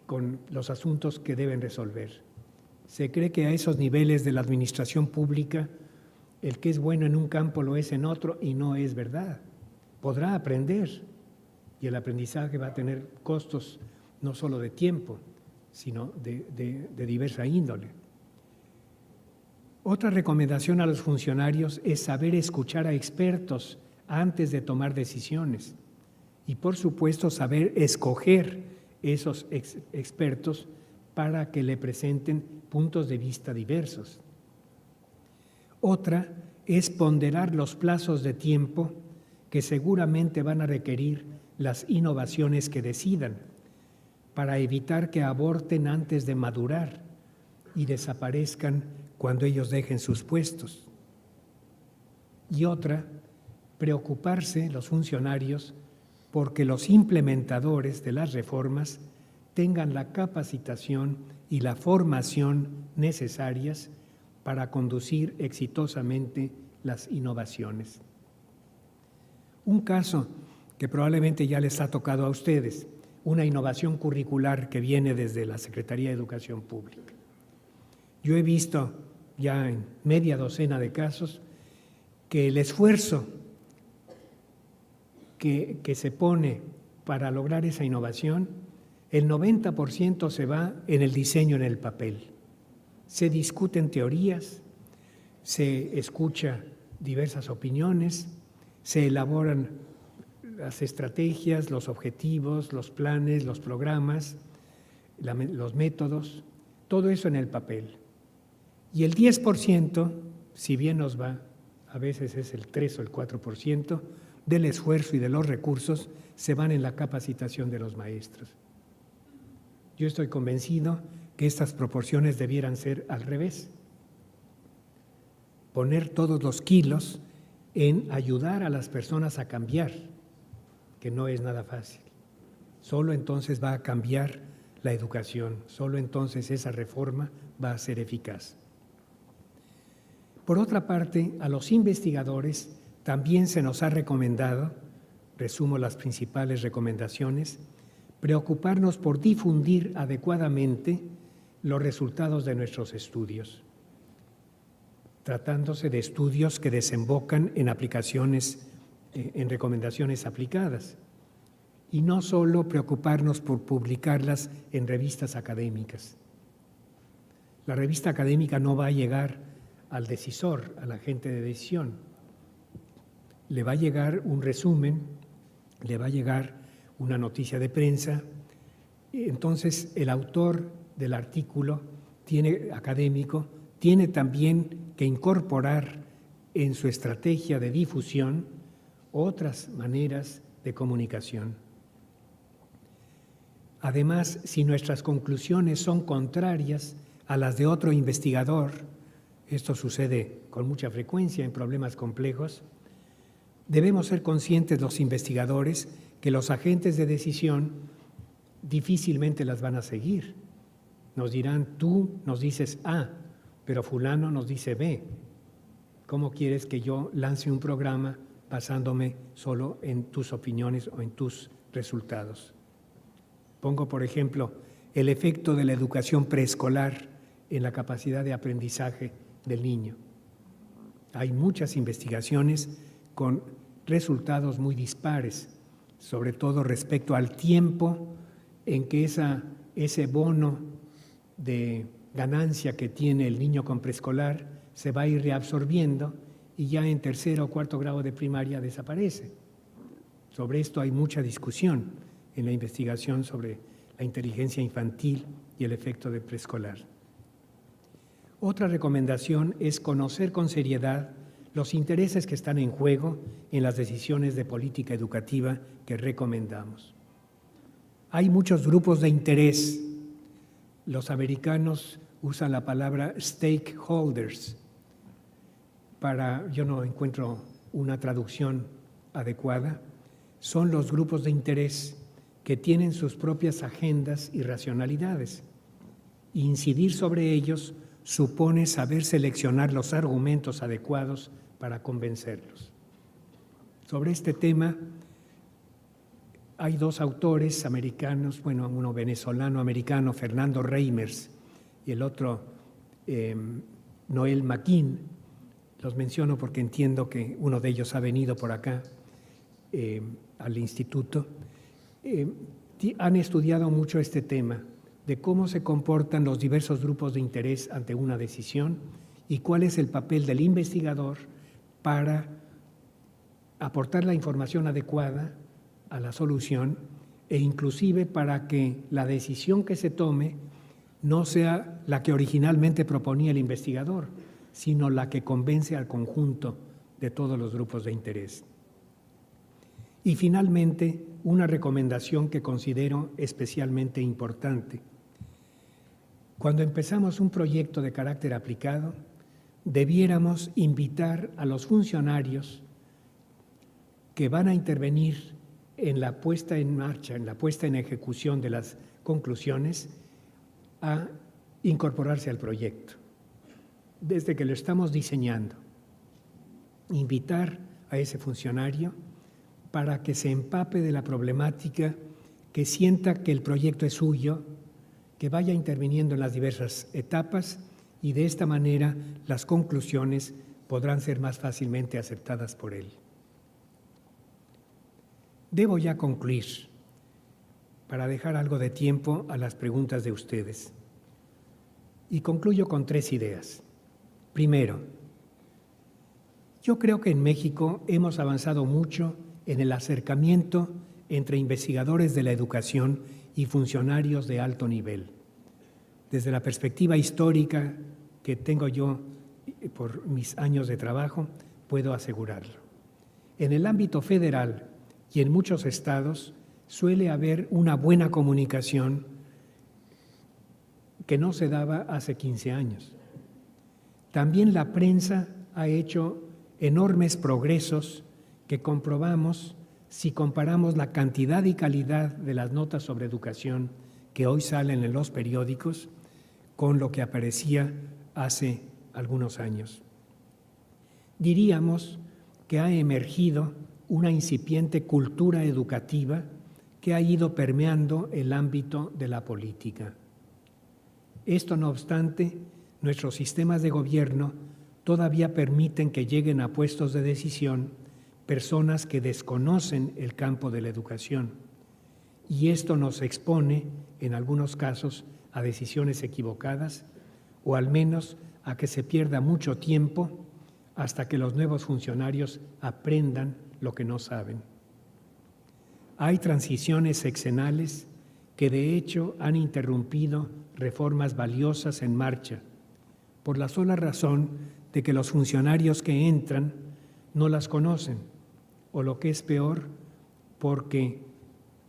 con los asuntos que deben resolver. Se cree que a esos niveles de la administración pública el que es bueno en un campo lo es en otro y no es verdad. Podrá aprender y el aprendizaje va a tener costos no solo de tiempo, sino de diversa índole. Otra recomendación a los funcionarios es saber escuchar a expertos antes de tomar decisiones y, por supuesto, saber escoger esos expertos para que le presenten puntos de vista diversos. Otra es ponderar los plazos de tiempo que seguramente van a requerir las innovaciones que decidan, para evitar que aborten antes de madurar y desaparezcan cuando ellos dejen sus puestos. Y otra, preocuparse los funcionarios porque los implementadores de las reformas tengan la capacitación y la formación necesarias para conducir exitosamente las innovaciones. Un caso que probablemente ya les ha tocado a ustedes, una innovación curricular que viene desde la Secretaría de Educación Pública. Yo he visto ya en media docena de casos que el esfuerzo que se pone para lograr esa innovación, el 90% se va en el diseño en el papel. Se discuten teorías, se escucha diversas opiniones, se elaboran las estrategias, los objetivos, los planes, los programas, los métodos, todo eso en el papel. Y el 10%, si bien nos va, a veces es el 3 o el 4%, del esfuerzo y de los recursos se van en la capacitación de los maestros. Yo estoy convencido que estas proporciones debieran ser al revés. Poner todos los kilos en ayudar a las personas a cambiar, que no es nada fácil. Solo entonces va a cambiar la educación, solo entonces esa reforma va a ser eficaz. Por otra parte, a los investigadores también se nos ha recomendado, resumo las principales recomendaciones, preocuparnos por difundir adecuadamente los resultados de nuestros estudios, tratándose de estudios que desembocan en aplicaciones, en recomendaciones aplicadas, y no solo preocuparnos por publicarlas en revistas académicas. La revista académica no va a llegar al decisor, al agente de decisión. Le va a llegar un resumen, le va a llegar una noticia de prensa. Entonces, el autor del artículo académico tiene también que incorporar en su estrategia de difusión otras maneras de comunicación. Además, si nuestras conclusiones son contrarias a las de otro investigador, esto sucede con mucha frecuencia en problemas complejos, debemos ser conscientes los investigadores que los agentes de decisión difícilmente las van a seguir. Nos dirán, tú nos dices A, pero fulano nos dice B. ¿Cómo quieres que yo lance un programa basándome solo en tus opiniones o en tus resultados? Pongo, por ejemplo, el efecto de la educación preescolar en la capacidad de aprendizaje del niño. Hay muchas investigaciones con resultados muy dispares, sobre todo respecto al tiempo en que ese bono de ganancia que tiene el niño con preescolar se va a ir reabsorbiendo y ya en tercero o cuarto grado de primaria desaparece. Sobre esto hay mucha discusión en la investigación sobre la inteligencia infantil y el efecto de preescolar. Otra recomendación es conocer con seriedad los intereses que están en juego en las decisiones de política educativa que recomendamos. Hay muchos grupos de interés. Los americanos usan la palabra stakeholders. Yo no encuentro una traducción adecuada. Son los grupos de interés que tienen sus propias agendas y racionalidades. Incidir sobre ellos supone saber seleccionar los argumentos adecuados para convencerlos. Sobre este tema hay dos autores americanos, uno venezolano-americano, Fernando Reimers, y el otro, Noel McKean. Los menciono porque entiendo que uno de ellos ha venido por acá al instituto. Han estudiado mucho este tema de cómo se comportan los diversos grupos de interés ante una decisión y cuál es el papel del investigador para aportar la información adecuada a la solución e inclusive para que la decisión que se tome no sea la que originalmente proponía el investigador, sino la que convence al conjunto de todos los grupos de interés. Y finalmente, una recomendación que considero especialmente importante. Cuando empezamos un proyecto de carácter aplicado, debiéramos invitar a los funcionarios que van a intervenir en la puesta en marcha, en la puesta en ejecución de las conclusiones, a incorporarse al proyecto. Desde que lo estamos diseñando, invitar a ese funcionario para que se empape de la problemática, que sienta que el proyecto es suyo, que vaya interviniendo en las diversas etapas y de esta manera las conclusiones podrán ser más fácilmente aceptadas por él. Debo ya concluir para dejar algo de tiempo a las preguntas de ustedes. Y concluyo con 3 ideas. Primero, yo creo que en México hemos avanzado mucho en el acercamiento entre investigadores de la educación y funcionarios de alto nivel. Desde la perspectiva histórica que tengo yo por mis años de trabajo, puedo asegurarlo. En el ámbito federal y en muchos estados suele haber una buena comunicación que no se daba hace 15 años. También la prensa ha hecho enormes progresos que comprobamos si comparamos la cantidad y calidad de las notas sobre educación que hoy salen en los periódicos con lo que aparecía hace algunos años. Diríamos que ha emergido una incipiente cultura educativa que ha ido permeando el ámbito de la política. Esto, no obstante, nuestros sistemas de gobierno todavía permiten que lleguen a puestos de decisión personas que desconocen el campo de la educación, y esto nos expone, en algunos casos, a decisiones equivocadas o al menos a que se pierda mucho tiempo hasta que los nuevos funcionarios aprendan lo que no saben. Hay transiciones sexenales que de hecho han interrumpido reformas valiosas en marcha, por la sola razón de que los funcionarios que entran no las conocen, o lo que es peor, porque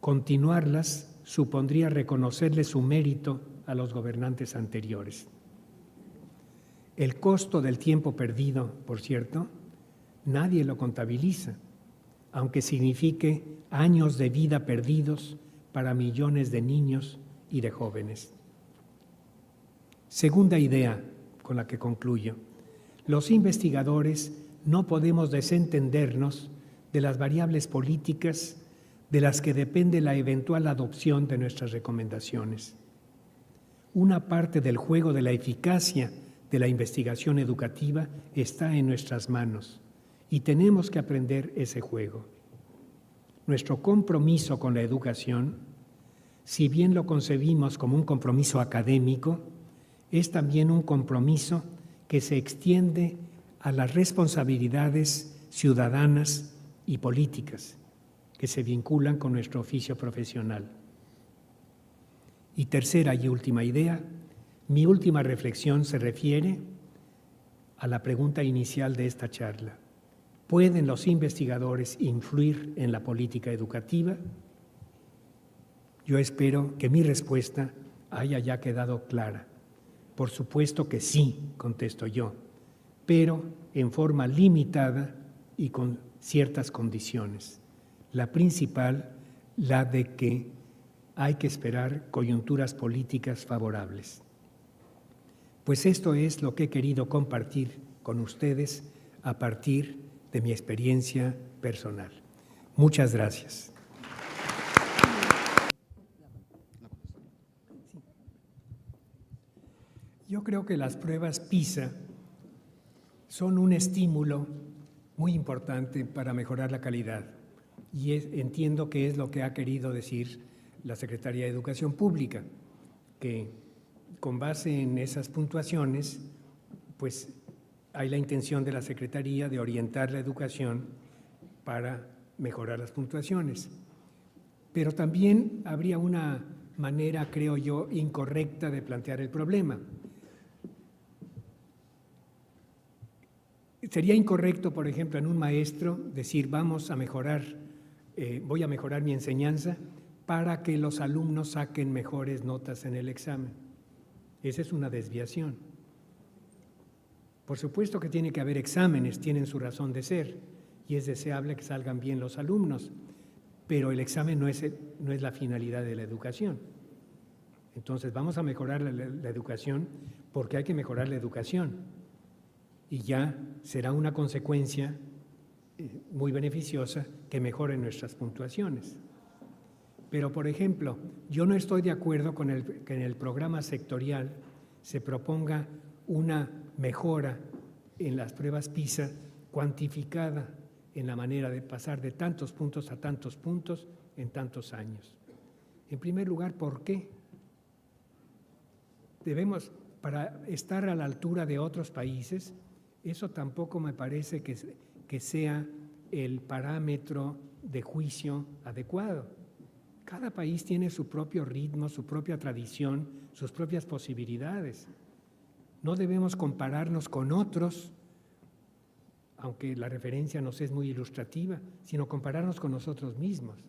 continuarlas supondría reconocerle su mérito a los gobernantes anteriores. El costo del tiempo perdido, por cierto, nadie lo contabiliza, aunque signifique años de vida perdidos para millones de niños y de jóvenes. Segunda idea con la que concluyo. Los investigadores no podemos desentendernos de las variables políticas de las que depende la eventual adopción de nuestras recomendaciones. Una parte del juego de la eficacia de la investigación educativa está en nuestras manos y tenemos que aprender ese juego. Nuestro compromiso con la educación, si bien lo concebimos como un compromiso académico, es también un compromiso que se extiende a las responsabilidades ciudadanas y políticas que se vinculan con nuestro oficio profesional. Y tercera y última idea, mi última reflexión se refiere a la pregunta inicial de esta charla. ¿Pueden los investigadores influir en la política educativa? Yo espero que mi respuesta haya ya quedado clara. Por supuesto que sí, contesto yo, pero en forma limitada y con ciertas condiciones. La principal, la de que hay que esperar coyunturas políticas favorables. Pues esto es lo que he querido compartir con ustedes a partir de mi experiencia personal. Muchas gracias. Yo creo que las pruebas PISA son un estímulo muy importante para mejorar la calidad y entiendo que es lo que ha querido decir la Secretaría de Educación Pública, que con base en esas puntuaciones pues hay la intención de la Secretaría de orientar la educación para mejorar las puntuaciones. Pero también habría una manera, creo yo, incorrecta de plantear el problema. Sería incorrecto, por ejemplo, en un maestro decir vamos a mejorar, voy a mejorar mi enseñanza para que los alumnos saquen mejores notas en el examen. Esa es una desviación. Por supuesto que tiene que haber exámenes, tienen su razón de ser, y es deseable que salgan bien los alumnos, pero el examen no es la finalidad de la educación. Entonces vamos a mejorar la educación porque hay que mejorar la educación. Y ya será una consecuencia muy beneficiosa que mejoren nuestras puntuaciones. Pero, por ejemplo, yo no estoy de acuerdo con que en el programa sectorial se proponga una mejora en las pruebas PISA cuantificada en la manera de pasar de tantos puntos a tantos puntos en tantos años. En primer lugar, ¿por qué? Debemos, para estar a la altura de otros países, eso tampoco me parece que sea el parámetro de juicio adecuado. Cada país tiene su propio ritmo, su propia tradición, sus propias posibilidades. No debemos compararnos con otros, aunque la referencia nos es muy ilustrativa, sino compararnos con nosotros mismos.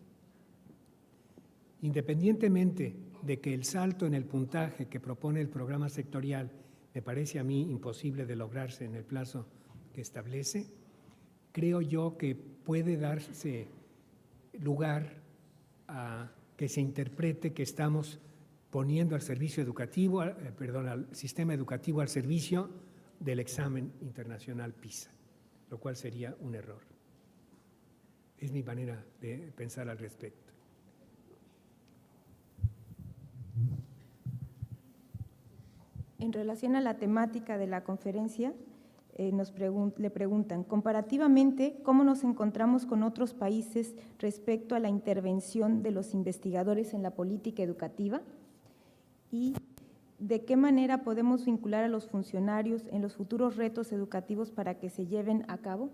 Independientemente de que el salto en el puntaje que propone el programa sectorial me parece a mí imposible de lograrse en el plazo que establece, creo yo que puede darse lugar a que se interprete que estamos poniendo al servicio educativo, al sistema educativo al servicio del examen internacional PISA, lo cual sería un error. Es mi manera de pensar al respecto. En relación a la temática de la conferencia, le preguntan, comparativamente, ¿cómo nos encontramos con otros países respecto a la intervención de los investigadores en la política educativa? ¿Y de qué manera podemos vincular a los funcionarios en los futuros retos educativos para que se lleven a cabo?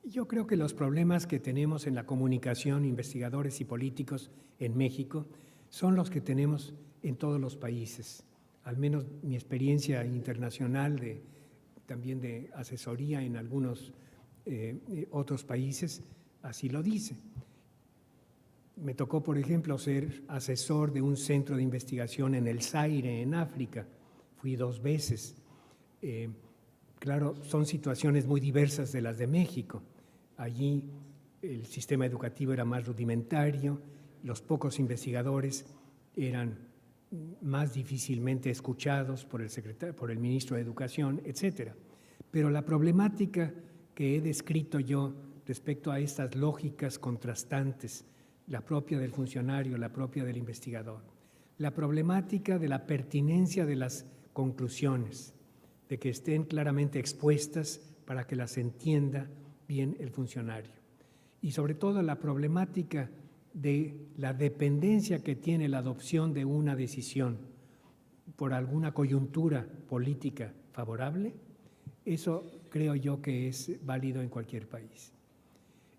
Yo creo que los problemas que tenemos en la comunicación, investigadores y políticos en México, son los que tenemos en todos los países. Al menos mi experiencia internacional, también de asesoría en algunos otros países, así lo dice. Me tocó, por ejemplo, ser asesor de un centro de investigación en el Zaire, en África. Fui 2 veces. Claro, son situaciones muy diversas de las de México. Allí el sistema educativo era más rudimentario, los pocos investigadores eran más difícilmente escuchados por el ministro de Educación, etc. Pero la problemática que he descrito yo respecto a estas lógicas contrastantes, la propia del funcionario, la propia del investigador, la problemática de la pertinencia de las conclusiones, de que estén claramente expuestas para que las entienda bien el funcionario. Y sobre todo la problemática de la dependencia que tiene la adopción de una decisión por alguna coyuntura política favorable, eso creo yo que es válido en cualquier país.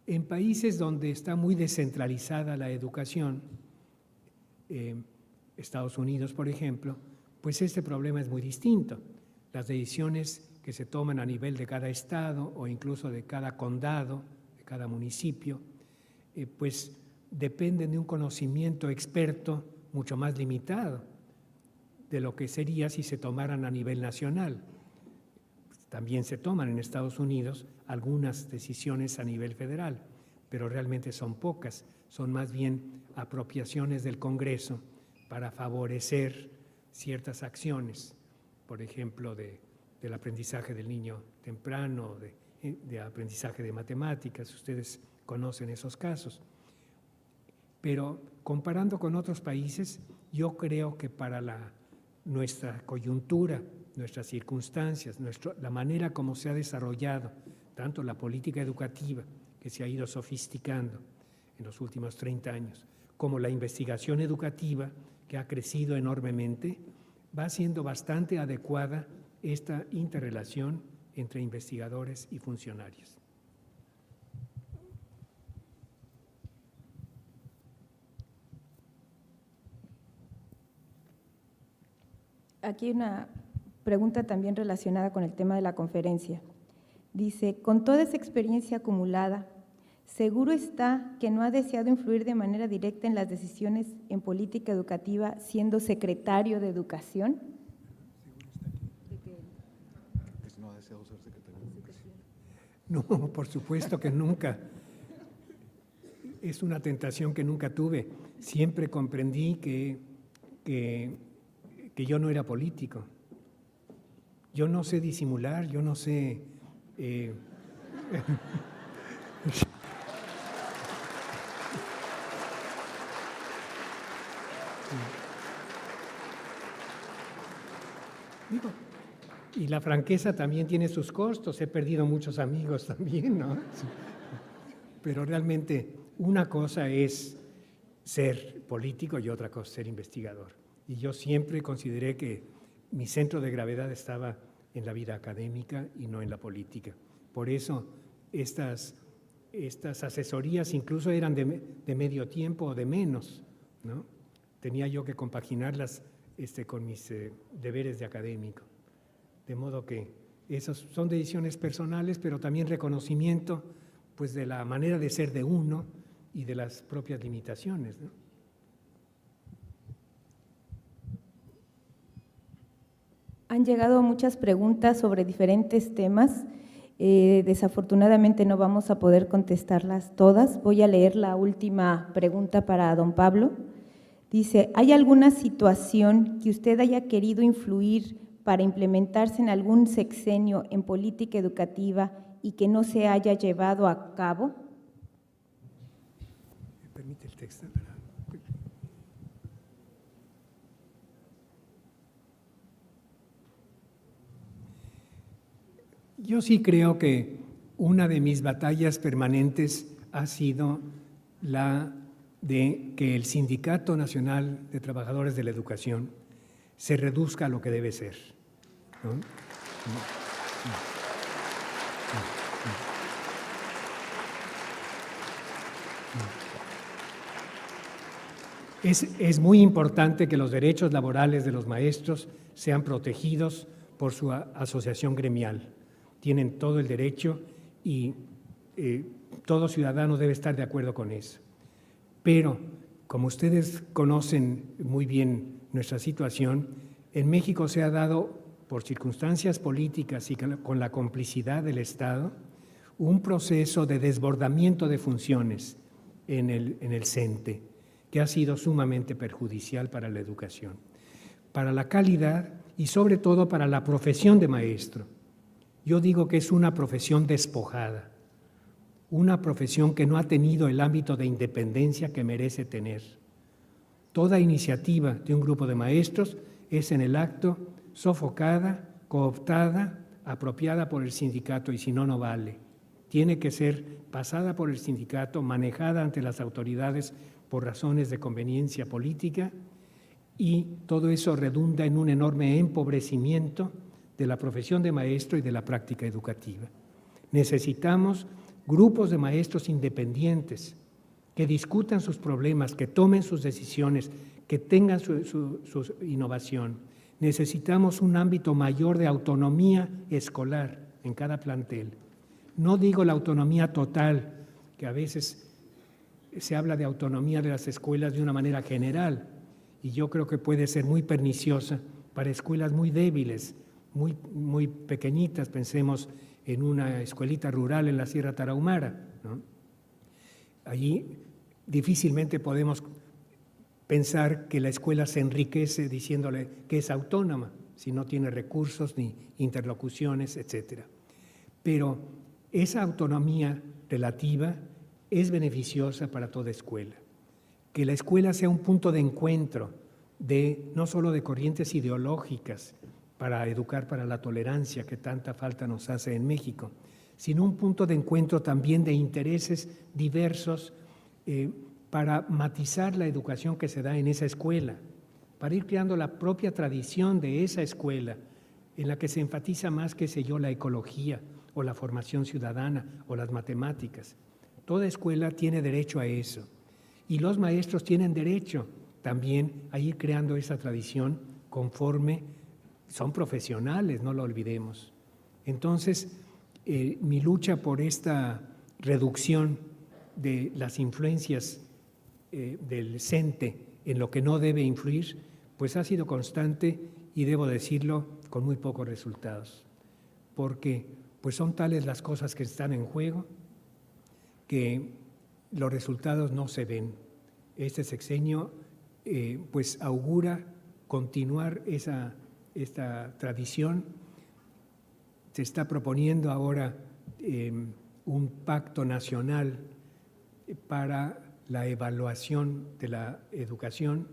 En países donde está muy descentralizada la educación, Estados Unidos, por ejemplo, pues este problema es muy distinto. Las decisiones que se toman a nivel de cada estado o incluso de cada condado, de cada municipio, pues dependen de un conocimiento experto mucho más limitado de lo que sería si se tomaran a nivel nacional. También se toman en Estados Unidos algunas decisiones a nivel federal, pero realmente son pocas, son más bien apropiaciones del Congreso para favorecer ciertas acciones, por ejemplo, del aprendizaje del niño temprano, de aprendizaje de matemáticas, ustedes conocen esos casos. Pero comparando con otros países, yo creo que para nuestra coyuntura, nuestras circunstancias, la manera como se ha desarrollado tanto la política educativa, que se ha ido sofisticando en los últimos 30 años, como la investigación educativa, que ha crecido enormemente, va siendo bastante adecuada esta interrelación entre investigadores y funcionarios. Aquí hay una pregunta también relacionada con el tema de la conferencia. Dice, con toda esa experiencia acumulada, ¿seguro está que no ha deseado influir de manera directa en las decisiones en política educativa siendo secretario de Educación? No ha deseado ser secretario de Educación. No, por supuesto que nunca. Es una tentación que nunca tuve. Siempre comprendí que yo no era político. Yo no sé disimular, yo no sé… Digo, y la franqueza también tiene sus costos. He perdido muchos amigos también, ¿no? Pero realmente una cosa es ser político y otra cosa es ser investigador. Y yo siempre consideré que mi centro de gravedad estaba en la vida académica y no en la política. Por eso estas asesorías incluso eran de medio tiempo o de menos, ¿no? Tenía yo que compaginarlas con mis deberes de académico. De modo que esas son decisiones personales, pero también reconocimiento pues, de la manera de ser de uno y de las propias limitaciones, ¿no? Han llegado muchas preguntas sobre diferentes temas. Desafortunadamente no vamos a poder contestarlas todas. Voy a leer la última pregunta para don Pablo. Dice, ¿hay alguna situación que usted haya querido influir para implementarse en algún sexenio en política educativa y que no se haya llevado a cabo? ¿Me permite el texto? Yo sí creo que una de mis batallas permanentes ha sido la de que el Sindicato Nacional de Trabajadores de la Educación se reduzca a lo que debe ser, ¿no? Es muy importante que los derechos laborales de los maestros sean protegidos por su asociación gremial. Tienen todo el derecho y todo ciudadano debe estar de acuerdo con eso. Pero, como ustedes conocen muy bien nuestra situación, en México se ha dado, por circunstancias políticas y con la complicidad del Estado, un proceso de desbordamiento de funciones en el CENTE, que ha sido sumamente perjudicial para la educación, para la calidad y sobre todo para la profesión de maestro. Yo digo que es una profesión despojada, una profesión que no ha tenido el ámbito de independencia que merece tener. Toda iniciativa de un grupo de maestros es en el acto sofocada, cooptada, apropiada por el sindicato y si no, no vale. Tiene que ser pasada por el sindicato, manejada ante las autoridades por razones de conveniencia política y todo eso redunda en un enorme empobrecimiento de la profesión de maestro y de la práctica educativa. Necesitamos grupos de maestros independientes que discutan sus problemas, que tomen sus decisiones, que tengan su innovación. Necesitamos un ámbito mayor de autonomía escolar en cada plantel. No digo la autonomía total, que a veces se habla de autonomía de las escuelas de una manera general, y yo creo que puede ser muy perniciosa para escuelas muy débiles, muy pequeñitas. Pensemos en una escuelita rural en la Sierra Tarahumara, ¿no? Allí difícilmente podemos pensar que la escuela se enriquece diciéndole que es autónoma, si no tiene recursos ni interlocuciones, etcétera. Pero esa autonomía relativa es beneficiosa para toda escuela. Que la escuela sea un punto de encuentro no solo de corrientes ideológicas para educar para la tolerancia que tanta falta nos hace en México, sino un punto de encuentro también de intereses diversos para matizar la educación que se da en esa escuela. para ir creando la propia tradición de esa escuela, en la que se enfatiza más, qué sé yo, la ecología o la formación ciudadana o las matemáticas. Toda escuela tiene derecho a eso. Y los maestros tienen derecho también a ir creando esa tradición conforme son profesionales, no lo olvidemos. Entonces, mi lucha por esta reducción de las influencias del CENTE en lo que no debe influir, pues ha sido constante y debo decirlo, con muy pocos resultados, porque pues son tales las cosas que están en juego que los resultados no se ven. Este sexenio pues augura continuar esta tradición. Se está proponiendo ahora un pacto nacional para la evaluación de la educación,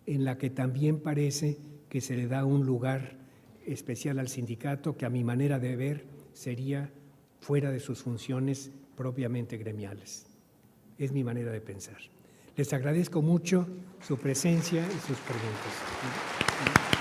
en la que también parece que se le da un lugar especial al sindicato, que a mi manera de ver sería fuera de sus funciones propiamente gremiales. Es mi manera de pensar. Les agradezco mucho su presencia y sus preguntas.